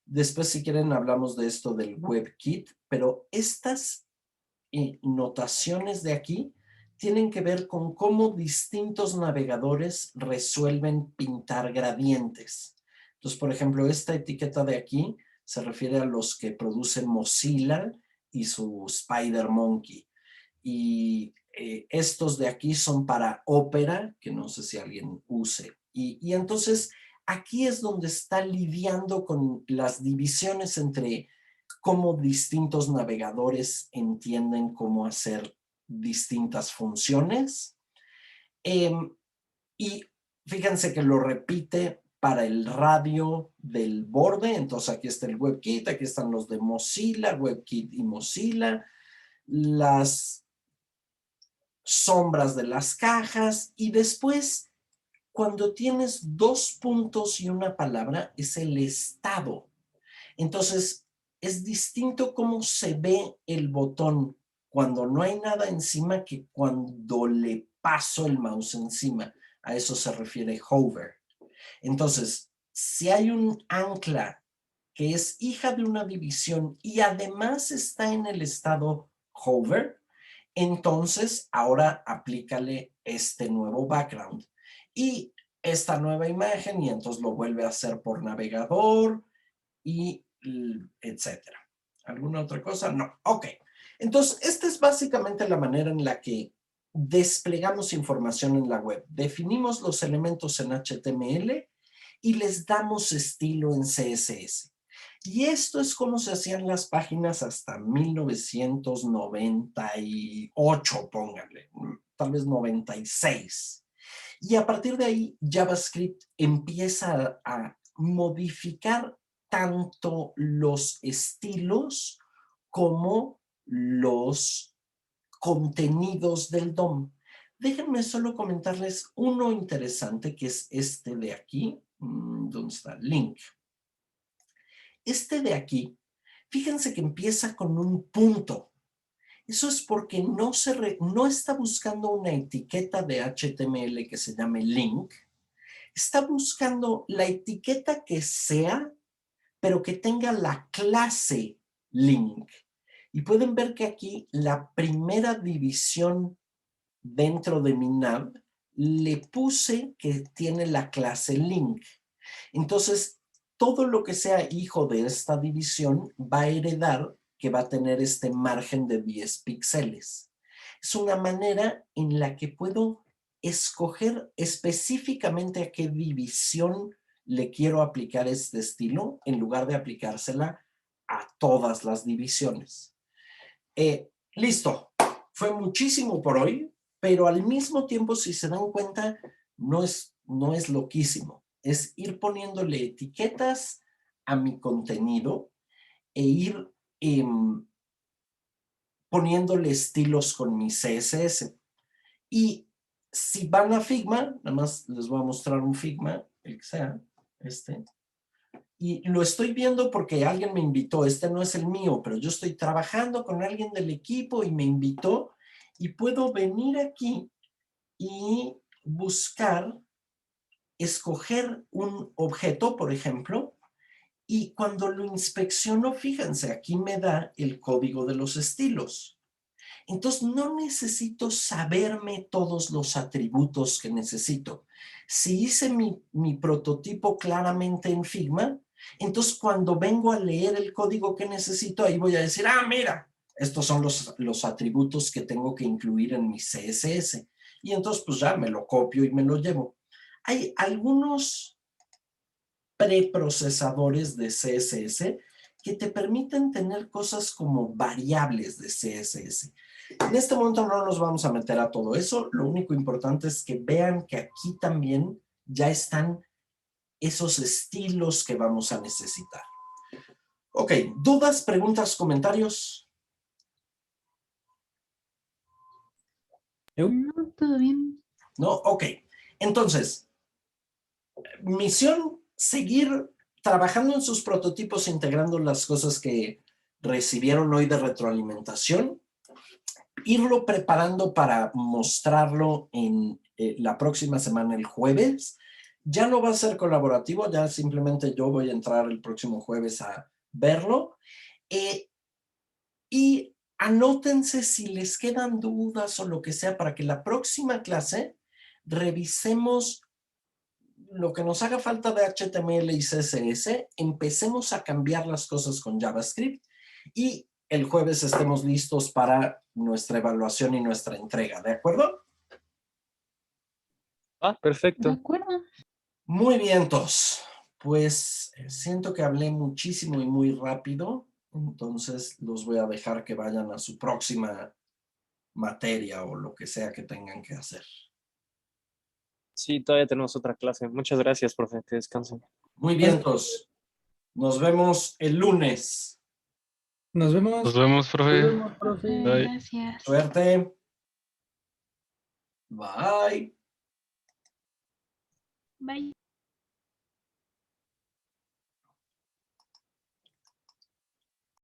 Después, si quieren, hablamos de esto del WebKit, pero estas notaciones de aquí tienen que ver con cómo distintos navegadores resuelven pintar gradientes. Entonces, por ejemplo, esta etiqueta de aquí se refiere a los que producen Mozilla y su SpiderMonkey. Y estos de aquí son para Opera, que no sé si alguien use. Y entonces aquí es donde está lidiando con las divisiones entre cómo distintos navegadores entienden cómo hacer distintas funciones. Y fíjense que lo repite para el radio del borde. Entonces aquí está el WebKit, aquí están los de Mozilla, WebKit y Mozilla, las sombras de las cajas, y después, cuando tienes 2 puntos y una palabra, es el estado. Entonces, es distinto cómo se ve el botón cuando no hay nada encima que cuando le paso el mouse encima. A eso se refiere hover. Entonces, si hay un ancla que es hija de una división y además está en el estado hover, entonces ahora aplícale este nuevo background y esta nueva imagen, y entonces lo vuelve a hacer por navegador y etcétera. ¿Alguna otra cosa? No. Ok. Entonces, esta es básicamente la manera en la que desplegamos información en la web. Definimos los elementos en HTML y les damos estilo en CSS. Y esto es como se hacían las páginas hasta 1998, pónganle, tal vez 96. Y a partir de ahí, JavaScript empieza a modificar tanto los estilos como los contenidos del DOM. Déjenme solo comentarles uno interesante, que es este de aquí. ¿Dónde está? Link. Este de aquí, fíjense que empieza con un punto. Eso es porque no está buscando una etiqueta de HTML que se llame link. Está buscando la etiqueta que sea, pero que tenga la clase link. Y pueden ver que aquí la primera división dentro de mi nav le puse que tiene la clase link. Entonces, todo lo que sea hijo de esta división va a heredar que va a tener este margen de 10 píxeles. Es una manera en la que puedo escoger específicamente a qué división le quiero aplicar este estilo, en lugar de aplicársela a todas las divisiones. Listo. Fue muchísimo por hoy, pero al mismo tiempo, si se dan cuenta, no es loquísimo. Es ir poniéndole etiquetas a mi contenido e ir poniéndole estilos con mi CSS. Y Si van a Figma, nada más les voy a mostrar un Figma, el que sea, este. Y lo estoy viendo porque alguien me invitó, este no es el mío, pero yo estoy trabajando con alguien del equipo y me invitó y puedo venir aquí y buscar, escoger un objeto, por ejemplo, y cuando lo inspecciono, fíjense, aquí me da el código de los estilos. Entonces, no necesito saberme todos los atributos que necesito. Si hice mi prototipo claramente en Figma, entonces cuando vengo a leer el código que necesito, ahí voy a decir, mira, estos son los atributos que tengo que incluir en mi CSS. Y entonces, pues ya me lo copio y me lo llevo. Hay algunos preprocesadores de CSS que te permiten tener cosas como variables de CSS. En este momento no nos vamos a meter a todo eso. Lo único importante es que vean que aquí también ya están esos estilos que vamos a necesitar. Ok, ¿dudas, preguntas, comentarios? No, todo bien. No, ok. Entonces, misión, seguir trabajando en sus prototipos, integrando las cosas que recibieron hoy de retroalimentación, irlo preparando para mostrarlo en la próxima semana, el jueves. Ya no va a ser colaborativo, ya simplemente yo voy a entrar el próximo jueves a verlo. Y anótense si les quedan dudas o lo que sea para que la próxima clase revisemos lo que nos haga falta de HTML y CSS, empecemos a cambiar las cosas con JavaScript y el jueves estemos listos para nuestra evaluación y nuestra entrega, ¿de acuerdo? De Perfecto. acuerdo. Muy bien, Tos. Pues siento que hablé muchísimo y muy rápido, entonces los voy a dejar que vayan a su próxima materia o lo que sea que tengan que hacer. Sí, todavía tenemos otra clase. Muchas gracias, profe. Que descansen. Muy bien, Tos. Nos vemos el lunes. Nos vemos. Nos vemos, profe. Nos vemos, profe. Bye. Gracias. Suerte. Bye. Bye.